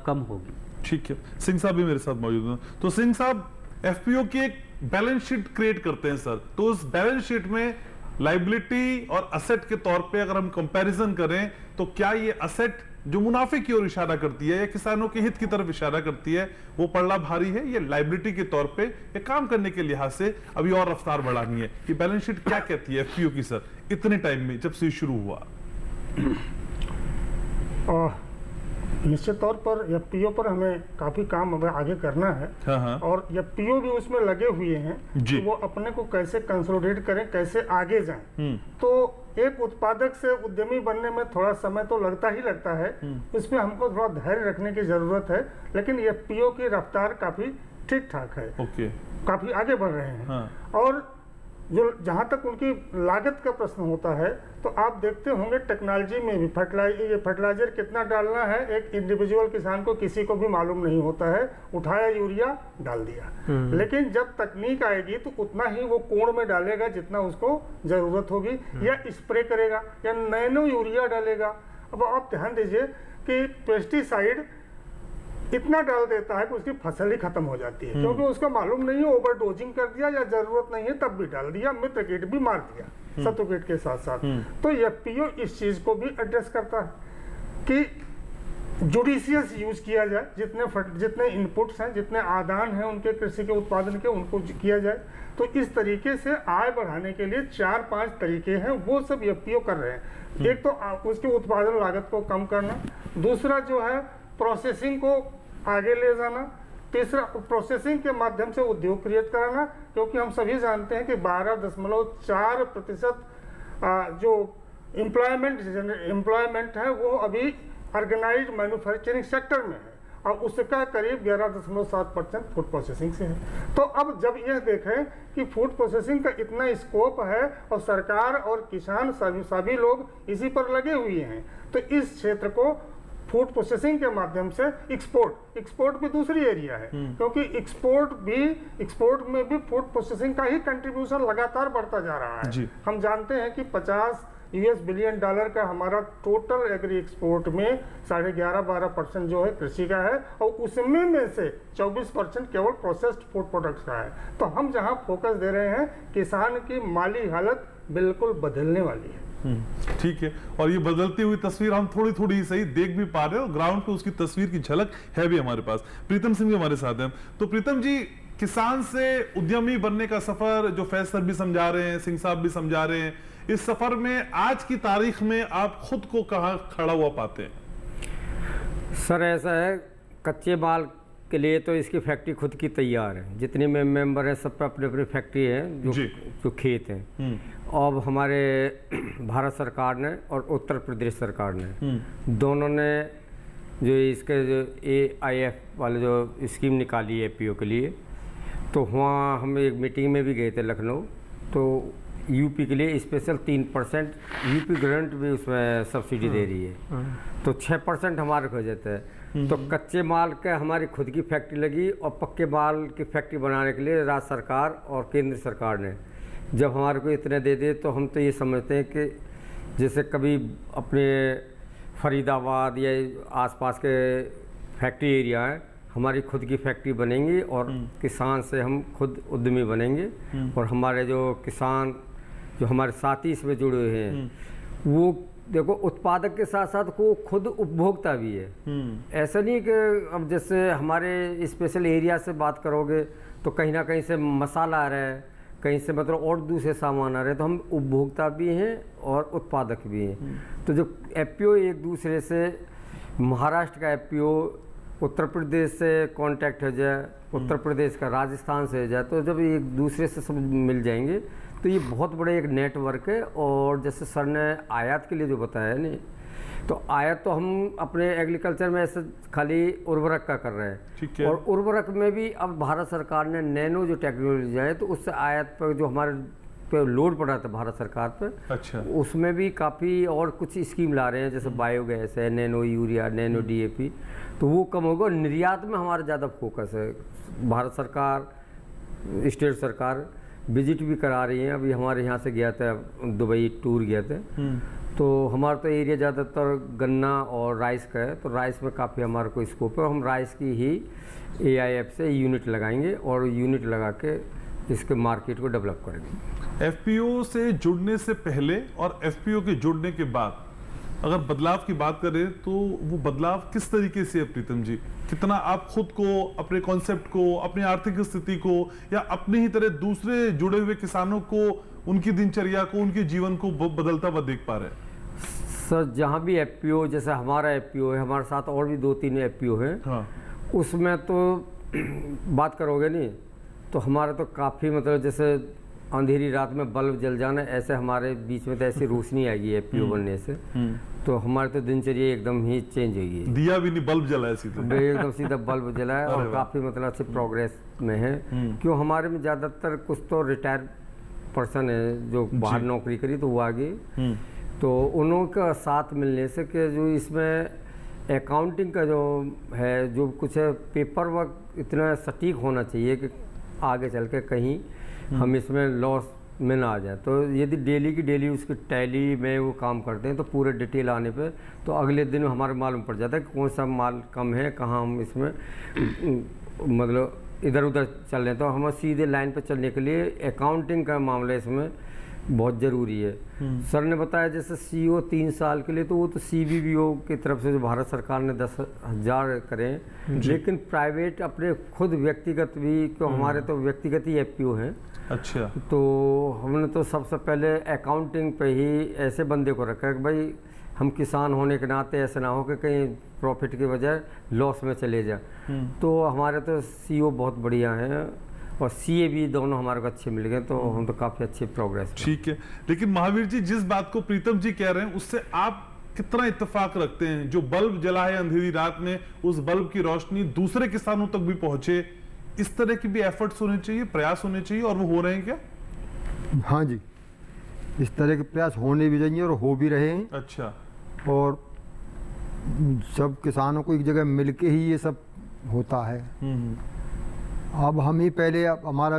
कम होगी। ठीक है, सिंह साहब भी मेरे साथ मौजूद हैं। तो सिंह साहब, एफपीओ की एक बैलेंस शीट क्रिएट करते हैं सर, तो उस बैलेंस शीट में लायबिलिटी और असेट के तौर पे अगर हम कंपैरिजन करें तो क्या ये असेट जो मुनाफे की ओर इशारा करती है या किसानों के हित की तरफ इशारा करती है वो पड़ना भारी है, ये लायबिलिटी के तौर पे ये काम करने के लिहाज से अभी और रफ्तार बढ़ानी है? ये बैलेंस शीट क्या कहती है एफपीओ की सर, इतने टाइम में जब से शुरू हुआ? निश्चित तौर पर एफपीओ पर हमें काफी काम हमें आगे करना है। हाँ। और एफपीओ भी उसमें लगे हुए हैं कि वो अपने को कैसे कंसोलिडेट करें, कैसे आगे जाएं। तो एक उत्पादक से उद्यमी बनने में थोड़ा समय तो लगता ही लगता है, उसमें हमको थोड़ा धैर्य रखने की जरूरत है, लेकिन एफपीओ की रफ्तार काफी ठीक ठाक है। काफी आगे बढ़ रहे हैं। हाँ। और जो जहाँ तक उनकी लागत का प्रश्न होता है तो आप देखते होंगे टेक्नोलॉजी में भी फर्टिलाइजर कितना डालना है एक इंडिविजुअल किसान को किसी को भी मालूम नहीं होता है, उठाया यूरिया डाल दिया। लेकिन जब तकनीक आएगी तो उतना ही वो कोण में डालेगा जितना उसको जरूरत होगी, या स्प्रे करेगा या नैनो यूरिया डालेगा। अब आप ध्यान दीजिए कि पेस्टिसाइड इतना डाल देता है कि उसकी फसल ही खत्म हो जाती है, क्योंकि उसको मालूम नहीं है, ओवरडोजिंग कर दिया या जरूरत नहीं है तब भी डाल दिया, मित्र कीट भी मार दिया सत्व कीट के साथ साथ। तो एफपीओ इस चीज को भी एड्रेस करता है कि जुडिशियस यूज किया जाए, जितने इनपुट्स हैं, जितने आदान हैं उनके कृषि के उत्पादन के, उनको किया जाए। तो इस तरीके से आय बढ़ाने के लिए 4-5 तरीके हैं, वो सब एफपीओ कर रहे हैं। एक तो उसके उत्पादन लागत को कम करना, दूसरा जो है प्रोसेसिंग को आगे ले जाना, तीसरा प्रोसेसिंग के माध्यम से उद्योग क्रिएट कराना, क्योंकि हम सभी जानते हैं कि 12.4% जो एम्प्लॉयमेंट है वो अभी ऑर्गेनाइज्ड मैन्युफैक्चरिंग सेक्टर में है, और उसका करीब 11.7% फूड प्रोसेसिंग से है। तो अब जब यह देखें कि फूड प्रोसेसिंग का इतना स्कोप है और सरकार और किसान सभी लोग इसी पर लगे हुए हैं, तो इस क्षेत्र को फूड प्रोसेसिंग के माध्यम से एक्सपोर्ट भी दूसरी एरिया है, क्योंकि एक्सपोर्ट में भी फूड प्रोसेसिंग का ही कंट्रीब्यूशन लगातार बढ़ता जा रहा है। हम जानते हैं कि 50 US बिलियन डॉलर का हमारा टोटल एग्री एक्सपोर्ट में 11.5-12% जो है कृषि का है, और उसमें में से 24% केवल प्रोसेस्ड फूड प्रोडक्ट्स का है। तो हम जहां फोकस दे रहे हैं, किसान की माली हालत बिल्कुल बदलने वाली है। ठीक है, और ये बदलती हुई तस्वीर हम थोड़ी थोड़ी सही देख भी पा रहे हैं और ग्राउंड पे उसकी तस्वीर की झलक है भी हमारे पास। प्रीतम सिंह भी हमारे साथ हैं। तो प्रीतम जी, किसान से उद्यमी बनने का सफर जो फैज सर भी समझा रहे हैं, सिंह साहब भी समझा रहे हैं, इस सफर में आज की तारीख में आप खुद को कहाँ खड़ा हुआ पाते हैं? सर ऐसा है, कच्चे माल के लिए तो इसकी फैक्ट्री खुद की तैयार है, जितने मेंबर हैं सब पे अपनी अपनी फैक्ट्री है, जो खेत हैं। अब हमारे भारत सरकार ने और उत्तर प्रदेश सरकार ने दोनों ने जो इसके जो AIF वाले जो स्कीम निकाली है FPO के लिए, तो वहाँ हम एक मीटिंग में भी गए थे लखनऊ। तो यूपी के लिए स्पेशल 3% यूपी ग्रांट भी उसमें सब्सिडी दे रही है, तो 6% हमारे हो जाता है। तो कच्चे माल का हमारी खुद की फैक्ट्री लगी, और पक्के माल की फैक्ट्री बनाने के लिए राज्य सरकार और केंद्र सरकार ने जब हमारे को इतने दे दिए, तो हम तो ये समझते हैं कि जैसे कभी अपने फरीदाबाद या आसपास के फैक्ट्री एरिया है, हमारी खुद की फैक्ट्री बनेंगी और किसान से हम खुद उद्यमी बनेंगे। और हमारे जो किसान जो हमारे साथी इसमें जुड़े हुए हैं, वो देखो उत्पादक के साथ साथ को खुद उपभोक्ता भी है। ऐसा नहीं कि अब जैसे हमारे स्पेशल एरिया से बात करोगे तो कहीं ना कहीं से मसाला आ रहा है, कहीं से मतलब और दूसरे सामान आ रहे हैं, तो हम उपभोक्ता भी हैं और उत्पादक भी हैं। तो जो FPO एक दूसरे से, महाराष्ट्र का FPO उत्तर प्रदेश से कांटेक्ट हो जाए, उत्तर प्रदेश का राजस्थान से हो जाए, तो जब एक दूसरे से सब मिल जाएंगे तो ये बहुत बड़े एक नेटवर्क है। और जैसे सर ने आयात के लिए जो बताया नहीं, तो आयात तो हम अपने एग्रीकल्चर में ऐसे खाली उर्वरक का कर रहे हैं, ठीक है। और उर्वरक में भी अब भारत सरकार ने नैनो जो टेक्नोलॉजी है, तो उससे आयात पर जो हमारे पे लोड पड़ा था भारत सरकार पे, अच्छा, उसमें भी काफ़ी और कुछ स्कीम ला रहे हैं, जैसे बायोगैस है, नैनो यूरिया, नैनो DAP, तो वो कम होगा। निर्यात में हमारा ज़्यादा फोकस है। भारत सरकार, स्टेट सरकार विजिट भी करा रही है। अभी हमारे यहाँ से गया था, दुबई टूर गया था, तो हमारा तो एरिया ज़्यादातर गन्ना और राइस का है, तो राइस में काफ़ी हमारा को स्कोप है। हम राइस की ही AIF से यूनिट लगाएंगे और यूनिट लगा के इसके मार्केट को डेवलप करेंगे। FPO से जुड़ने से पहले और FPO के जुड़ने के बाद अगर बदलाव की बात करें, तो वो बदलाव किस तरीके से है प्रीतम जी? कितना आप खुद को, अपने कॉन्सेप्ट को, अपनी आर्थिक स्थिति को, या अपने ही तरह दूसरे जुड़े हुए किसानों को, उनकी दिनचर्या को, उनके जीवन को बदलता हुआ देख पा रहे हैं? सर जहाँ भी FPO, जैसे हमारा FPO है, हमारे साथ और भी 2-3 FPO हैं, हाँ। उसमें तो बात करोगे नहीं तो हमारा तो काफ़ी मतलब जैसे अंधेरी रात में बल्ब जल जाना, ऐसे हमारे बीच में तो ऐसी रोशनी आएगी FPO बनने से, तो हमारे तो दिनचर्या एकदम ही चेंज होगी। दिया भी नहीं, बल्ब जला है सीधा। एकदम सीधा बल्ब जला है, और काफ़ी मतलब अच्छे प्रोग्रेस में है। क्यों हमारे में ज़्यादातर कुछ तो रिटायर पर्सन है जो बाहर नौकरी करी, तो वो आगे, तो उन्हों का साथ मिलने से कि जो इसमें अकाउंटिंग का जो है, जो कुछ है पेपर वर्क इतना सटीक होना चाहिए कि आगे चल के कहीं हम इसमें लॉस में ना आ जाए। तो यदि डेली की डेली उसकी टैली में वो काम करते हैं, तो पूरे डिटेल आने पे तो अगले दिन हमारे मालूम पड़ जाता है कि कौन सा माल कम है, कहाँ हम इसमें मतलब इधर उधर चल रहे हैं। तो हमें सीधे लाइन पे चलने के लिए अकाउंटिंग का मामला इसमें बहुत ज़रूरी है। सर ने बताया जैसे CO 3 साल के लिए, तो वो तो CBBO की तरफ से जो भारत सरकार ने 10,000 करें, लेकिन प्राइवेट अपने खुद व्यक्तिगत भी, क्यों हमारे तो व्यक्तिगत ही FPO हैं। अच्छा, तो हमने तो सबसे पहले अकाउंटिंग पे ही ऐसे बंदे को रखा है कि भाई हम किसान होने के नाते ऐसा ना हो कि कहीं प्रॉफिट के बजाय लॉस में चले जाए। तो हमारे तो CO बहुत बढ़िया हैं और CA भी दोनों हमारे को अच्छे मिल गए, तो हम तो काफ़ी अच्छे प्रोग्रेस। ठीक है, लेकिन महावीर जी जिस बात को प्रीतम जी कह रहे हैं उससे आप कितना इत्तेफाक रखते हैं? जो बल्ब जला है अंधेरी रात में, उस बल्ब की रोशनी दूसरे किसानों तक भी पहुंचे, इस तरह की भी एफर्ट्स होने चाहिए, प्रयास होने चाहिए, और वो हो रहे हैं क्या? हाँ जी, इस तरह के प्रयास होने भी चाहिए और हो भी रहे हैं। अच्छा, और सब किसानों को एक जगह मिलके ही ये सब होता है। अब हम ही पहले हमारा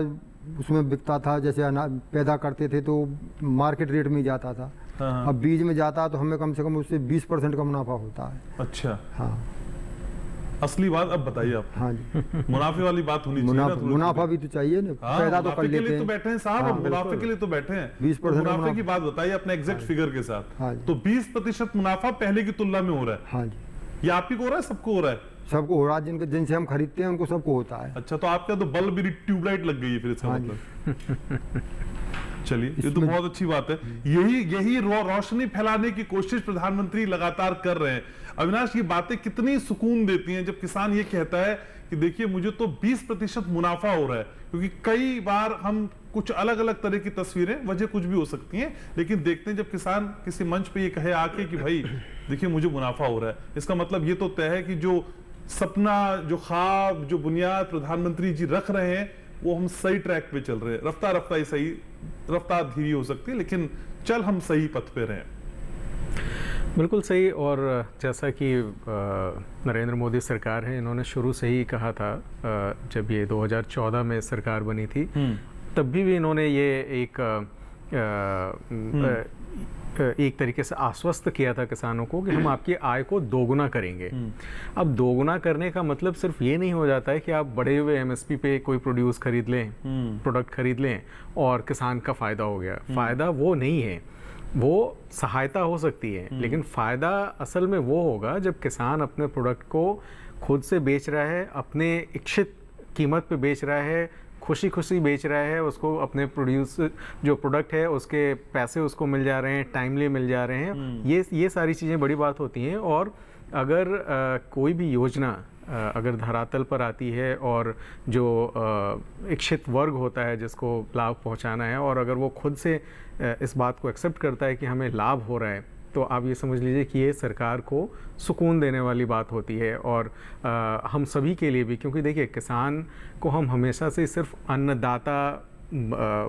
उसमें बिकता था, जैसे अनाज पैदा करते थे तो मार्केट रेट में ही जाता था। हाँ। अब बीज में जाता है तो हमें कम से कम उससे 20% का मुनाफा होता है। अच्छा, हाँ असली बात अब बताइए आप। हाँ जी, मुनाफे वाली बात होनी चाहिए ना थोड़ी सी। मुनाफा भी तो चाहिए ना, हाँ, पैदा तो मुनाफे कर के लेते लिए तो हैं। बैठे हैं साहब, हाँ, हम मुनाफे बिल्कुल। के लिए तो बैठे हैं। 20% मुनाफे मुनाफा। की बात बताइए अपने एग्जैक्ट फिगर के साथ। हाँ जी। तो 20% मुनाफा पहले की तुलना में हो रहा है। हाँ जी, ये आप ही को हो रहा है, सबको हो रहा है? सबको हो रहा है, जिनसे हम खरीदते हैं उनको सबको होता है। अच्छा, तो आपका तो बल्ब भी ट्यूबलाइट लग गई है फिर इसका हाँ मतलब। चलिए, ये तो बहुत अच्छी बात है। यही रोशनी फैलाने की कोशिश प्रधानमंत्री लगातार कर रहे हैं। अविनाश, ये बातें कितनी सुकून देती हैं जब किसान ये कहता है कि देखिए मुझे तो 20% मुनाफा हो रहा है। क्योंकि कई बार हम कुछ अलग अलग तरह की तस्वीरें, वजह कुछ भी हो सकती हैं, लेकिन देखते हैं जब किसान किसी मंच पे ये कहे आके कि भाई देखिए मुझे मुनाफा हो रहा है, इसका मतलब ये तो तय है कि जो सपना, जो ख्वाब, जो बुनियाद प्रधानमंत्री जी रख रहे हैं वो हम सही ट्रैक पे चल रहे हैं। रफ्तार धीरी हो सकती है, लेकिन चल हम सही पथ पे रहे। बिल्कुल सही। और जैसा कि नरेंद्र मोदी सरकार है, इन्होंने शुरू से ही कहा था, जब ये 2014 में सरकार बनी थी तब भी इन्होंने ये एक तरीके से आश्वस्त किया था किसानों को कि हम आपकी आय को दोगुना करेंगे। अब दोगुना करने का मतलब सिर्फ ये नहीं हो जाता है कि आप बढ़े हुए एमएसपी पे कोई प्रोड्यूस खरीद लें, प्रोडक्ट खरीद लें और किसान का फ़ायदा हो गया। फ़ायदा वो नहीं है, वो सहायता हो सकती है, लेकिन फ़ायदा असल में वो होगा जब किसान अपने प्रोडक्ट को खुद से बेच रहा है, अपने इच्छित कीमत पे बेच रहा है, खुशी खुशी बेच रहा है, उसको अपने जो प्रोडक्ट है उसके पैसे उसको मिल जा रहे हैं, टाइमली मिल जा रहे हैं। ये सारी चीज़ें बड़ी बात होती हैं। और अगर कोई भी योजना अगर धरातल पर आती है और जो इच्छित वर्ग होता है जिसको लाभ पहुंचाना है, और अगर वो खुद से इस बात को एक्सेप्ट करता है कि हमें लाभ हो रहा है, तो आप ये समझ लीजिए कि ये सरकार को सुकून देने वाली बात होती है। और हम सभी के लिए भी, क्योंकि देखिए किसान को हम हमेशा से सिर्फ अन्नदाता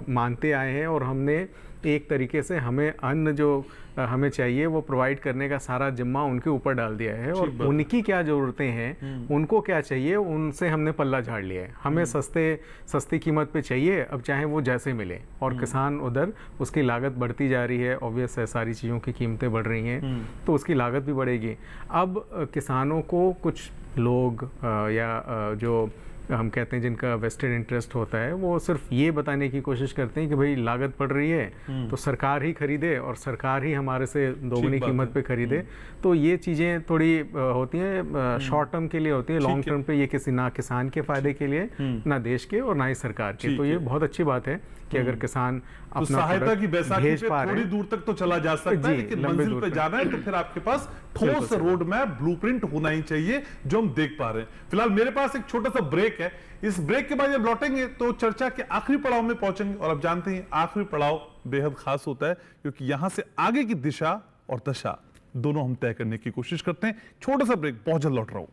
मानते आए हैं, और हमने एक तरीके से हमें अन्न जो हमें चाहिए वो प्रोवाइड करने का सारा जिम्मा उनके ऊपर डाल दिया है। और उनकी क्या ज़रूरतें हैं, उनको क्या चाहिए, उनसे हमने पल्ला झाड़ लिया है। हमें सस्ती कीमत पे चाहिए, अब चाहे वो जैसे मिले। और किसान उधर उसकी लागत बढ़ती जा रही है, ऑब्वियस है, सारी चीज़ों की कीमतें बढ़ रही हैं तो उसकी लागत भी बढ़ेगी। अब किसानों को कुछ लोग या जो हम कहते हैं जिनका वेस्टेड इंटरेस्ट होता है, वो सिर्फ ये बताने की कोशिश करते हैं कि भाई लागत बढ़ रही है तो सरकार ही खरीदे और सरकार ही हमारे से दोगुनी कीमत पे खरीदे। तो ये चीज़ें थोड़ी होती हैं, शॉर्ट टर्म के लिए होती हैं, लॉन्ग टर्म पे ये किसी ना किसान के फायदे के लिए, ना देश के और ना ही सरकार के। तो ये बहुत अच्छी बात है कि अगर किसान तो सहायता की बैसाखी पे थोड़ी दूर तक तो चला जा सकता है, लेकिन मंजिल पे जाना है तो फिर आपके पास ठोस रोड मैप, ब्लूप्रिंट होना ही चाहिए, जो हम देख पा रहे हैं। फिलहाल मेरे पास एक छोटा सा ब्रेक है, इस ब्रेक के बाद जब लौटेंगे तो चर्चा के आखिरी पड़ाव में पहुंचेंगे। और अब जानते हैं आखिरी पड़ाव बेहद खास होता है, क्योंकि यहां से आगे की दिशा और दशा दोनों हम तय करने की कोशिश करते हैं। छोटा सा ब्रेक, बहुत जल्द लौट रहा हूं।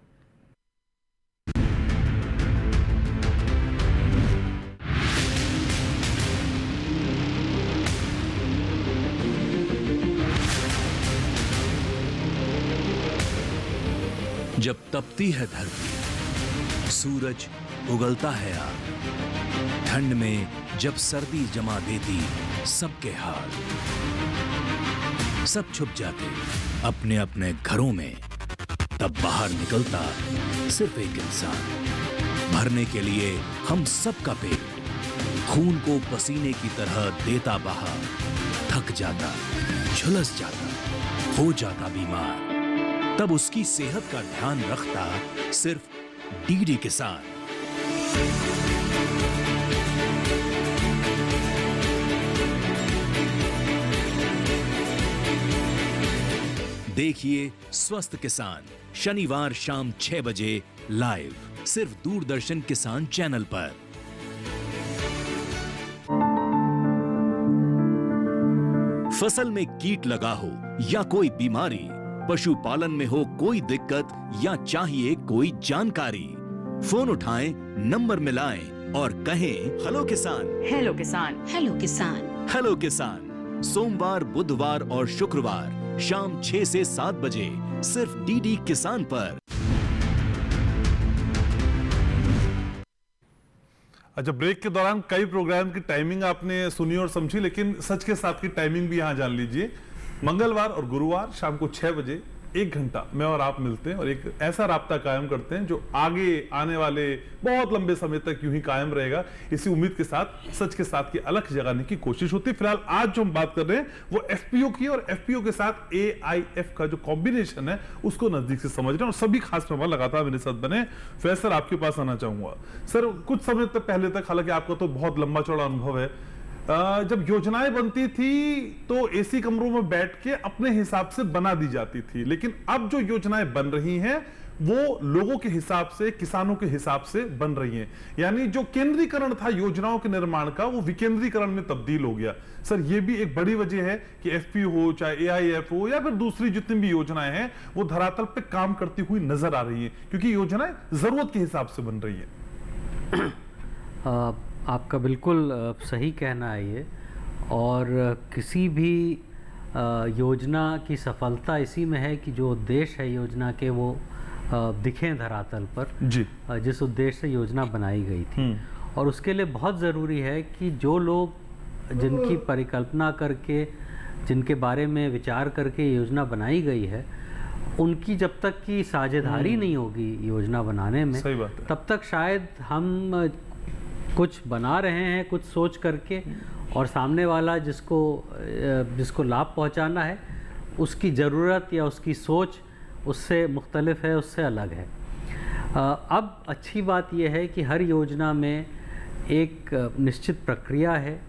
जब तपती है धरती, सूरज उगलता है आग, ठंड में जब सर्दी जमा देती सबके हाल, सब छुप जाते अपने अपने घरों में, तब बाहर निकलता सिर्फ एक इंसान। भरने के लिए हम सबका पेट, खून को पसीने की तरह देता बहा, थक जाता, झुलस जाता, हो जाता बीमार, तब उसकी सेहत का ध्यान रखता सिर्फ डीडी किसान। देखिए स्वस्थ किसान शनिवार शाम 6 बजे लाइव, सिर्फ दूरदर्शन किसान चैनल पर। फसल में कीट लगा हो या कोई बीमारी, पशुपालन में हो कोई दिक्कत या चाहिए कोई जानकारी, फोन उठाएं, नंबर मिलाएं और कहें हेलो किसान। हेलो किसान, हेलो किसान, हेलो किसान। सोमवार, बुधवार और शुक्रवार शाम 6 से 7 बजे सिर्फ डीडी किसान पर। अच्छा, ब्रेक के दौरान कई प्रोग्राम की टाइमिंग आपने सुनी और समझी, लेकिन सच के साथ की टाइमिंग भी यहां जान लीजिए। मंगलवार और गुरुवार शाम को 6 बजे 1 घंटा मैं और आप मिलते हैं और एक ऐसा राब्ता कायम करते हैं जो आगे आने वाले बहुत लंबे समय तक यूं ही कायम रहेगा। इसी उम्मीद के साथ सच के साथ की अलख जगाने की कोशिश होती है। फिलहाल आज जो हम बात कर रहे हैं वो एफपीओ की, और एफपीओ के साथ एआईएफ का जो कॉम्बिनेशन है उसको नजदीक से समझ रहे हैं और सभी खास मेहमान लगातार मेरे साथ बने। फैज सर, आपके पास आना चाहूंगा। सर, कुछ समय तक पहले तक, हालांकि आपका तो बहुत लंबा चौड़ा अनुभव है, जब योजनाएं बनती थी तो एसी कमरों में बैठ के अपने हिसाब से बना दी जाती थी, लेकिन अब जो योजनाएं बन रही हैं वो लोगों के हिसाब से, किसानों के हिसाब से बन रही हैं। यानी जो केंद्रीकरण था योजनाओं के निर्माण का, वो विकेंद्रीकरण में तब्दील हो गया। सर, ये भी एक बड़ी वजह है कि एफपीओ हो, चाहे एआईएफ हो, या फिर दूसरी जितनी भी योजनाएं हैं वो धरातल पे काम करती हुई नजर आ रही हैं, क्योंकि योजनाएं जरूरत के हिसाब से बन रही है। आपका बिल्कुल सही कहना है ये, और किसी भी योजना की सफलता इसी में है कि जो उद्देश्य है योजना के वो दिखें धरातल पर जी, जिस उद्देश्य से योजना बनाई गई थी। और उसके लिए बहुत ज़रूरी है कि जो लोग जिनकी परिकल्पना करके, जिनके बारे में विचार करके योजना बनाई गई है, उनकी जब तक की साझेदारी नहीं होगी योजना बनाने में, सही बात है, तब तक शायद हम कुछ बना रहे हैं कुछ सोच करके, और सामने वाला जिसको लाभ पहुंचाना है उसकी ज़रूरत या उसकी सोच उससे मुख्तलिफ है, उससे अलग है। अब अच्छी बात यह है कि हर योजना में एक निश्चित प्रक्रिया है,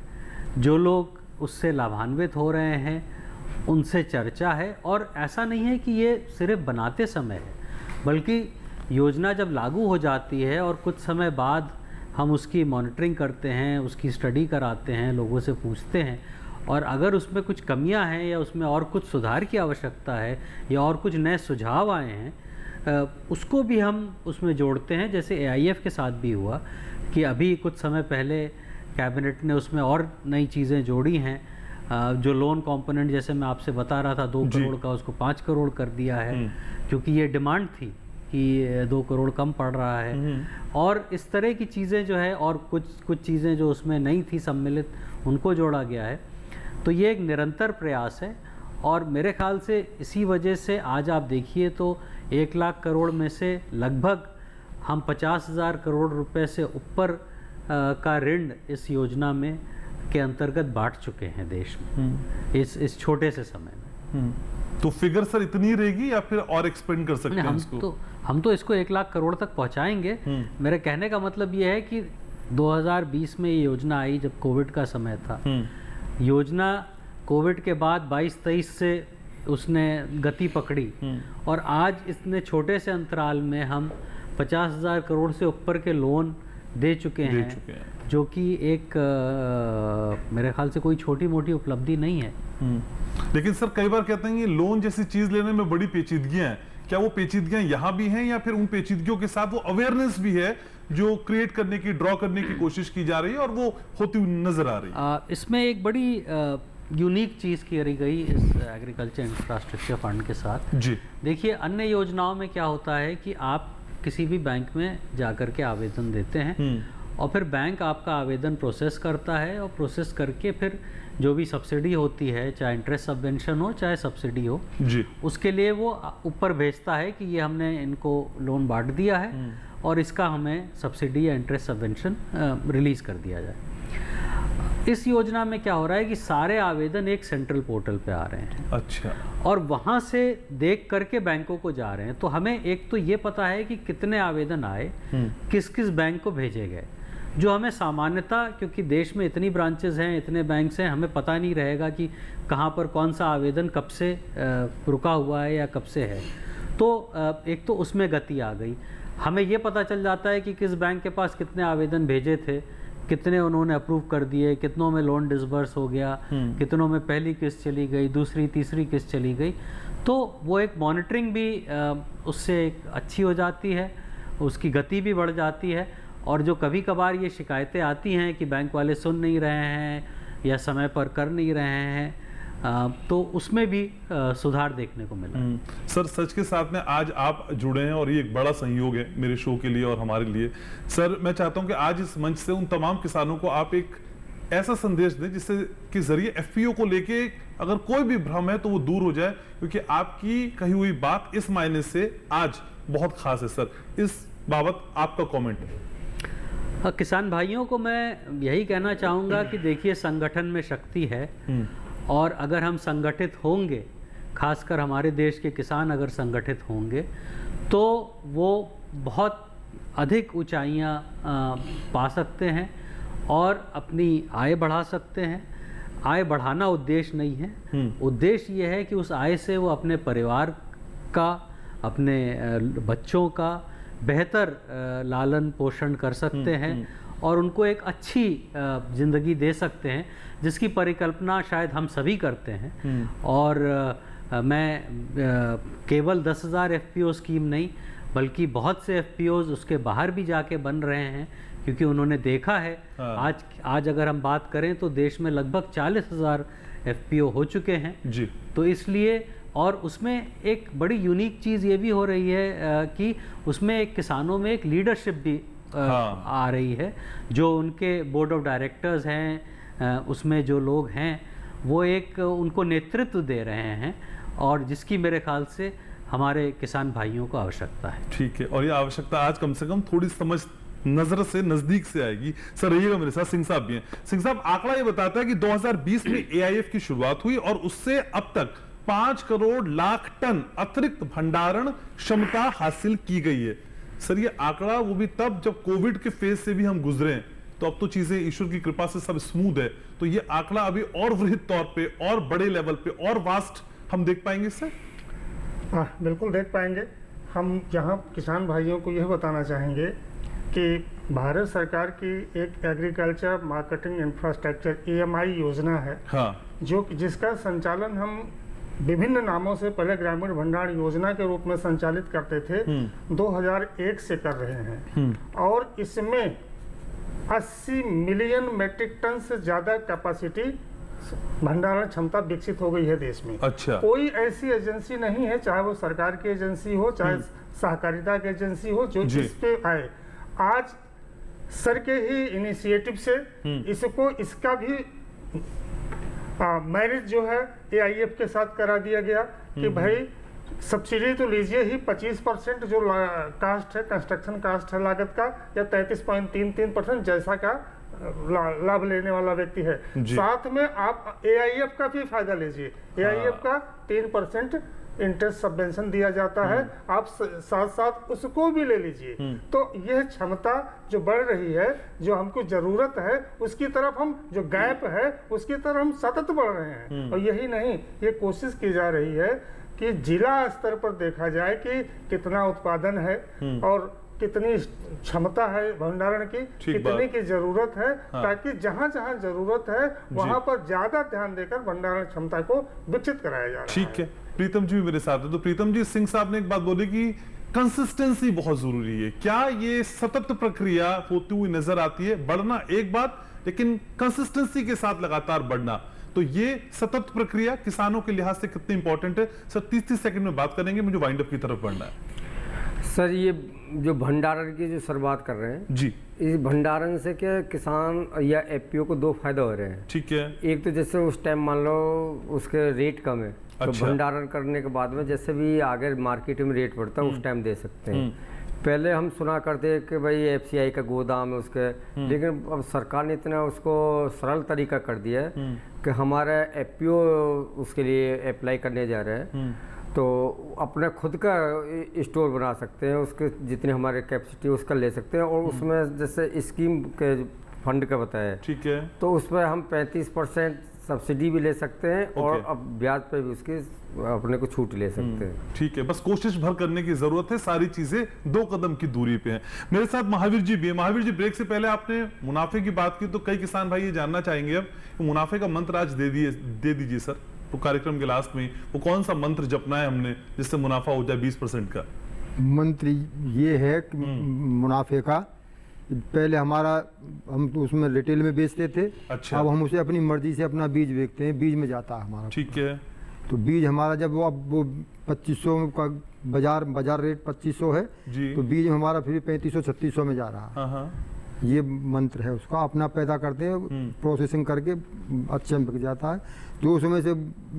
जो लोग उससे लाभान्वित हो रहे हैं उनसे चर्चा है, और ऐसा नहीं है कि ये सिर्फ बनाते समय है, बल्कि योजना जब लागू हो जाती है और कुछ समय बाद हम उसकी मॉनिटरिंग करते हैं, उसकी स्टडी कराते हैं, लोगों से पूछते हैं, और अगर उसमें कुछ कमियां हैं या उसमें और कुछ सुधार की आवश्यकता है या और कुछ नए सुझाव आए हैं, उसको भी हम उसमें जोड़ते हैं। जैसे एआईएफ के साथ भी हुआ कि अभी कुछ समय पहले कैबिनेट ने उसमें और नई चीज़ें जोड़ी हैं। जो लोन कंपोनेंट, जैसे मैं आपसे बता रहा था 2 करोड़ का, उसको 5 करोड़ कर दिया है, क्योंकि ये डिमांड थी कि 2 करोड़ कम पड़ रहा है। और इस तरह की चीज़ें जो है, और कुछ चीज़ें जो उसमें नहीं थी सम्मिलित, उनको जोड़ा गया है। तो ये एक निरंतर प्रयास है, और मेरे ख्याल से इसी वजह से आज आप देखिए तो 1 लाख करोड़ में से लगभग हम 50,000 करोड़ रुपए से ऊपर का ऋण इस योजना में के अंतर्गत बांट चुके हैं देश में इस छोटे से समय में। तो फिगर सर इतनी रहेगी या फिर और एक्सपेंड कर सकते हैं इसको? हम तो इसको 1 लाख करोड़ तक पहुंचाएंगे। मेरे कहने का मतलब ये है कि 2020 में ये योजना आई जब कोविड का समय था। योजना कोविड के बाद 22-23 से उसने गति पकड़ी, और आज इतने छोटे से अंतराल में हम 50,000 करोड़ से ऊपर के लोन दे चुके हैं, जो कि एक मेरे ख्याल से कोई छोटी मोटी उपलब्धि नहीं है। लेकिन सर कई बार कहते हैं कि लोन जैसी चीज लेने में बड़ी पेचीदगियां हैं। क्या वो पेचीदगियां यहाँ भी हैं, या फिर उन पेचीदगियों के साथ वो अवेयरनेस भी है जो क्रिएट करने की, ड्रॉ करने की कोशिश की जा रही है और वो होती हुई नजर आ रही है? इसमें एक बड़ी यूनिक चीज़ करी गई इस एग्रीकल्चर इंफ्रास्ट्रक्चर फंड के साथ। जी, देखिए, अन्य योजनाओं में क्या होता है कि आप किसी भी बैंक में जाकर के आवेदन देते हैं, और फिर बैंक आपका आवेदन प्रोसेस करता है, और प्रोसेस करके फिर जो भी सब्सिडी होती है, चाहे इंटरेस्ट सबवेंशन हो चाहे सब्सिडी हो जी, उसके लिए वो ऊपर भेजता है कि ये हमने इनको लोन बांट दिया है और इसका हमें सब्सिडी या इंटरेस्ट सबवेंशन रिलीज़ कर दिया जाए। इस योजना में क्या हो रहा है कि सारे आवेदन एक सेंट्रल पोर्टल पे आ रहे हैं। अच्छा। और वहाँ से देख करके बैंकों को जा रहे हैं, तो हमें एक तो ये पता है कि कितने आवेदन आए, किस किस बैंक को भेजे गए, जो हमें सामान्यतः, क्योंकि देश में इतनी ब्रांचेस हैं, इतने बैंक्स हैं, हमें पता नहीं रहेगा कि कहाँ पर कौन सा आवेदन कब से रुका हुआ है या कब से है। तो एक तो उसमें गति आ गई। हमें ये पता चल जाता है कि किस बैंक के पास कितने आवेदन भेजे थे, कितने उन्होंने अप्रूव कर दिए, कितनों में लोन डिसबर्स हो गया, कितनों में पहली किस्त चली गई, दूसरी तीसरी किस्त चली गई। तो वो एक मॉनिटरिंग भी उससे अच्छी हो जाती है, उसकी गति भी बढ़ जाती है। और जो कभी कभार ये शिकायतें आती हैं कि बैंक वाले सुन नहीं रहे हैं या समय पर कर नहीं रहे हैं, तो उसमें भी सुधार देखने को मिला। सर, सच के साथ में आज आप जुड़े हैं और ये एक बड़ा संयोग है मेरे शो के लिए और हमारे लिए। सर, मैं चाहता हूं कि आज इस मंच से उन तमाम किसानों को आप एक ऐसा संदेश दें जिससे के जरिए एफपीओ को लेके अगर कोई भी भ्रम है तो वो दूर हो जाए, क्योंकि आपकी कही हुई बात इस मायने से आज बहुत खास है। सर, इस बाबत आपका कमेंट है। किसान भाइयों को मैं यही कहना चाहूँगा कि देखिए, संगठन में शक्ति है, और अगर हम संगठित होंगे, खासकर हमारे देश के किसान अगर संगठित होंगे, तो वो बहुत अधिक ऊंचाइयां पा सकते हैं और अपनी आय बढ़ा सकते हैं। आय बढ़ाना उद्देश्य नहीं है, उद्देश्य ये है कि उस आय से वो अपने परिवार का, अपने बच्चों का बेहतर लालन पोषण कर सकते हैं और उनको एक अच्छी ज़िंदगी दे सकते हैं, जिसकी परिकल्पना शायद हम सभी करते हैं। और मैं केवल 10,000 एफपीओ स्कीम नहीं, बल्कि बहुत से एफपीओज उसके बाहर भी जाके बन रहे हैं, क्योंकि उन्होंने देखा है। आज अगर हम बात करें तो देश में लगभग 40,000 एफपीओ हो चुके हैं जी। तो इसलिए, और उसमें एक बड़ी यूनिक चीज़ ये भी हो रही है कि उसमें एक किसानों में एक लीडरशिप भी आ रही है। जो उनके बोर्ड ऑफ डायरेक्टर्स हैं, उसमें जो लोग हैं वो एक उनको नेतृत्व दे रहे हैं, और जिसकी मेरे ख्याल से हमारे किसान भाइयों को आवश्यकता है। ठीक है, और ये आवश्यकता आज कम से कम थोड़ी समझ नजर से नजदीक से आएगी। सर, रहिएगा मेरे साथ। सिंह साहब भी हैं। सिंह साहब, आंकड़ा ये बताता है कि 2020 में एआईएफ की शुरुआत हुई और उससे अब तक 5 करोड़ लाख टन अतिरिक्त भंडारण क्षमता हासिल की गई है। सर, ये आंकड़ा वो भी तब जब कोविड के फेज से भी हम गुजरे हैं, तो अब तो चीजें ईश्वर की कृपा से सब स्मूथ है, तो ये आंकड़ा अभी और वृहद तौर पे और बड़े लेवल पे और वास्ट हम देख पाएंगे सर? हाँ, बिल्कुल देख पाएंगे। हम यहाँ किसान भाइयों को यह बताना चाहेंगे कि भारत सरकार की एक एग्रीकल्चर मार्केटिंग इंफ्रास्ट्रक्चर EMI योजना है, जो जिसका संचालन हम विभिन्न नामों से पहले ग्रामीण भंडार योजना के रूप में संचालित करते थे, 2001 से कर रहे हैं, और इसमें 80 मिलियन मेट्रिक टन से ज्यादा कैपेसिटी भंडारण क्षमता विकसित हो गई है देश में। अच्छा। कोई ऐसी एजेंसी नहीं है, चाहे वो सरकार की एजेंसी हो, चाहे सहकारिता की एजेंसी हो, जो इस पे आए। आज सर के ही इनिशिएटिव से इसको, इसका भी मैरिज जो है AIF के साथ करा दिया गया कि भाई सब्सिडी तो लीजिए ही, 25% जो कास्ट है, कंस्ट्रक्शन कास्ट है लागत का, या 33.33% जैसा का लाभ लेने वाला व्यक्ति है। साथ में आप AIF का भी फायदा लीजिए। AIF का 3% इंटरेस्ट सबवेंशन दिया जाता है, आप साथ साथ उसको भी ले लीजिए। तो यह क्षमता जो बढ़ रही है, जो हमको जरूरत है, उसकी तरफ हम, जो गैप है उसकी तरफ हम सतत बढ़ रहे हैं। और यही नहीं, ये कोशिश की जा रही है कि जिला स्तर पर देखा जाए कि कितना उत्पादन है और कितनी क्षमता है भंडारण की, कितने की जरूरत है, ताकि जहां जहां जरूरत है वहां पर ज्यादा ध्यान देकर भंडारण क्षमता को विकसित कराया जा रहा है। ठीक है, प्रीतम जी भी मेरे साथ है। तो प्रीतम जी, सिंह साहब ने एक बात बोली कि कंसिस्टेंसी बहुत जरूरी है। क्या ये सतत प्रक्रिया होती हुई नजर आती है? बढ़ना एक बात, लेकिन कंसिस्टेंसी के साथ लगातार बढ़ना, तो ये सतत प्रक्रिया किसानों के लिहाज से कितनी इंपॉर्टेंट है? सर, 30 सेकंड में बात करेंगे, मुझे वाइंड अप की तरफ बढ़ना है। सर, ये जो भंडारण की जो शुरुआत कर रहे हैं जी, इस भंडारण से क्या किसान या एफपीओ को 2 फायदे हो रहे हैं। ठीक है। एक तो जैसे उस टाइम मान लो उसके रेट कम है, तो भंडारण करने के बाद में जैसे भी आगे मार्केट में रेट बढ़ता है उस टाइम दे सकते हैं। पहले हम सुना करते हैं कि भाई FCI का गोदाम है उसके, लेकिन अब सरकार ने इतना उसको सरल तरीका कर दिया है कि हमारा एफपीओ उसके लिए अप्लाई करने जा रहे हैं, तो अपना खुद का स्टोर बना सकते हैं, उसके जितनी हमारे कैपेसिटी उसका ले सकते हैं, और उसमें जैसे स्कीम के फंड का बताया, ठीक है, तो उसमें हम 35% सब्सिडी भी ले सकते हैं और अब ब्याज पे भी उसके अपने को छूट ले सकते हैं। ठीक है, बस कोशिश भर करने की जरूरत है, सारी चीजें 2 कदम की दूरी पे हैं। मेरे साथ महावीर जी भी है। महावीर जी, ब्रेक से पहले आपने मुनाफे की बात की, तो कई किसान भाई ये जानना चाहेंगे अब मुनाफे का मंत्र आज दे दीजिए सर। तो कार्यक्रम के लास्ट में वो कौन सा मंत्र जपना है हमने जिससे मुनाफा हो जाए 20% का? मंत्र ये है कि मुनाफे का, पहले हमारा हम तो उसमें रिटेल में बेचते थे, अच्छा। अब हम उसे अपनी मर्जी से अपना बीज बेचते हैं, बीज में जाता है हमारा। ठीक है। तो बीज हमारा जब वो 2500 का बाजार रेट 2500 है जी, तो बीज हमारा फिर 3500-3600 में जा रहा है। ये मंत्र है उसका। अपना पैदा करते हैं, प्रोसेसिंग करके अच्छे में बिक जाता है। जो उसमें से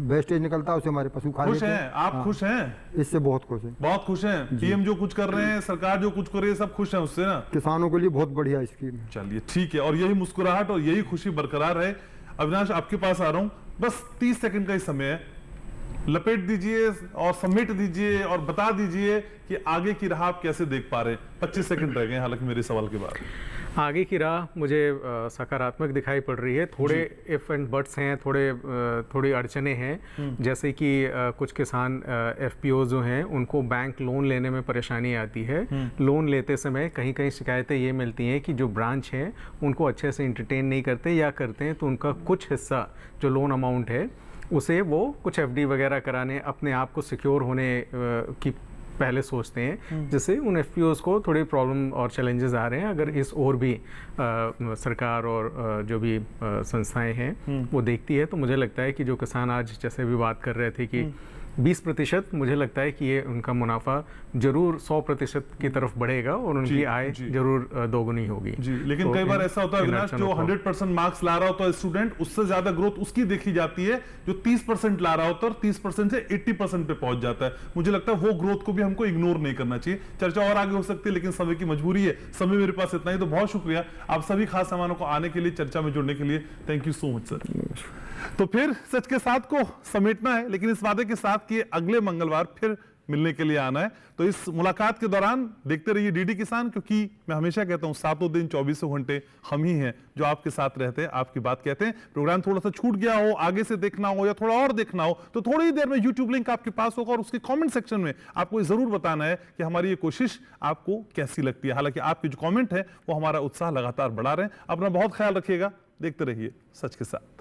वेस्टेज निकलता है उसे हमारे पशु खा खुश लेते हैं आप? हाँ, खुश हैं? इससे बहुत खुश हैं। बहुत खुश हैं। पीएम जो कुछ कर रहे हैं, सरकार जो कुछ कर रही है, सब खुश हैं उससे ना? किसानों के लिए बहुत बढ़िया स्कीम है। चलिए ठीक है, और यही मुस्कुराहट और यही खुशी बरकरार रहे। अविनाश आपके पास आ रहा हूं, बस 30 सेकंड का ही समय है, लपेट दीजिए और समेट दीजिए और बता दीजिए कि आगे की राह आप कैसे देख पा रहे हैं। 25 सेकंड रह गए हालांकि मेरे सवाल के बाद। आगे की राह मुझे सकारात्मक दिखाई पड़ रही है। थोड़े इफ एंड बट्स हैं, थोड़ी अड़चने हैं, जैसे कि कुछ किसान एफपीओ जो हैं उनको बैंक लोन लेने में परेशानी आती है। लोन लेते समय कहीं कहीं शिकायतें ये मिलती हैं कि जो ब्रांच हैं उनको अच्छे से एंटरटेन नहीं करते, या करते हैं तो उनका कुछ हिस्सा जो लोन अमाउंट है उसे वो कुछ एफडी वगैरह कराने, अपने आप को सिक्योर होने की पहले सोचते हैं, जिससे उन एफपीओज को थोड़ी प्रॉब्लम और चैलेंजेस आ रहे हैं। अगर इस और भी सरकार और जो भी संस्थाएं हैं वो देखती है, तो मुझे लगता है कि जो किसान आज जैसे भी बात कर रहे थे कि 20%, मुझे लगता है कि ये उनका मुनाफा जरूर 100% की तरफ बढ़ेगा और उनकी आय जरूर दोगुनी होगी। जी, लेकिन तो कई बार ऐसा होता है अविनाश, जो 100% मार्क्स ला रहा होता है स्टूडेंट, उससे ज्यादा ग्रोथ उसकी देखी जाती है जो 30% ला रहा होता है और 30% से 80% पे पहुंच जाता है। मुझे लगता है वो ग्रोथ को भी हमको इग्नोर नहीं करना चाहिए। चर्चा और आगे हो सकती है, लेकिन समय की मजबूरी है, समय मेरे पास इतना ही। तो बहुत शुक्रिया आप सभी खास मेहमानों को आने के लिए, चर्चा में जुड़ने के लिए। Thank you so much sir. तो फिर सच के साथ को समेटना है, लेकिन इस वादे के साथ कि अगले मंगलवार फिर मिलने के लिए आना है। तो इस मुलाकात के दौरान देखते रहिए डीडी किसान, क्योंकि मैं हमेशा कहता हूं 7 दिन 24 घंटे हम ही हैं जो आपके साथ रहते हैं, आपकी बात कहते हैं। प्रोग्राम थोड़ा सा छूट गया हो, आगे से देखना हो या थोड़ा और देखना हो, तो थोड़ी ही देर में यूट्यूब लिंक आपके पास होगा और उसके कमेंट सेक्शन में आपको जरूर बताना है कि हमारी ये कोशिश आपको कैसी लगती है। हालांकि आपके जो कॉमेंट है वो हमारा उत्साह लगातार बढ़ा रहे हैं। अपना बहुत ख्याल रखिएगा, देखते रहिए सच के साथ।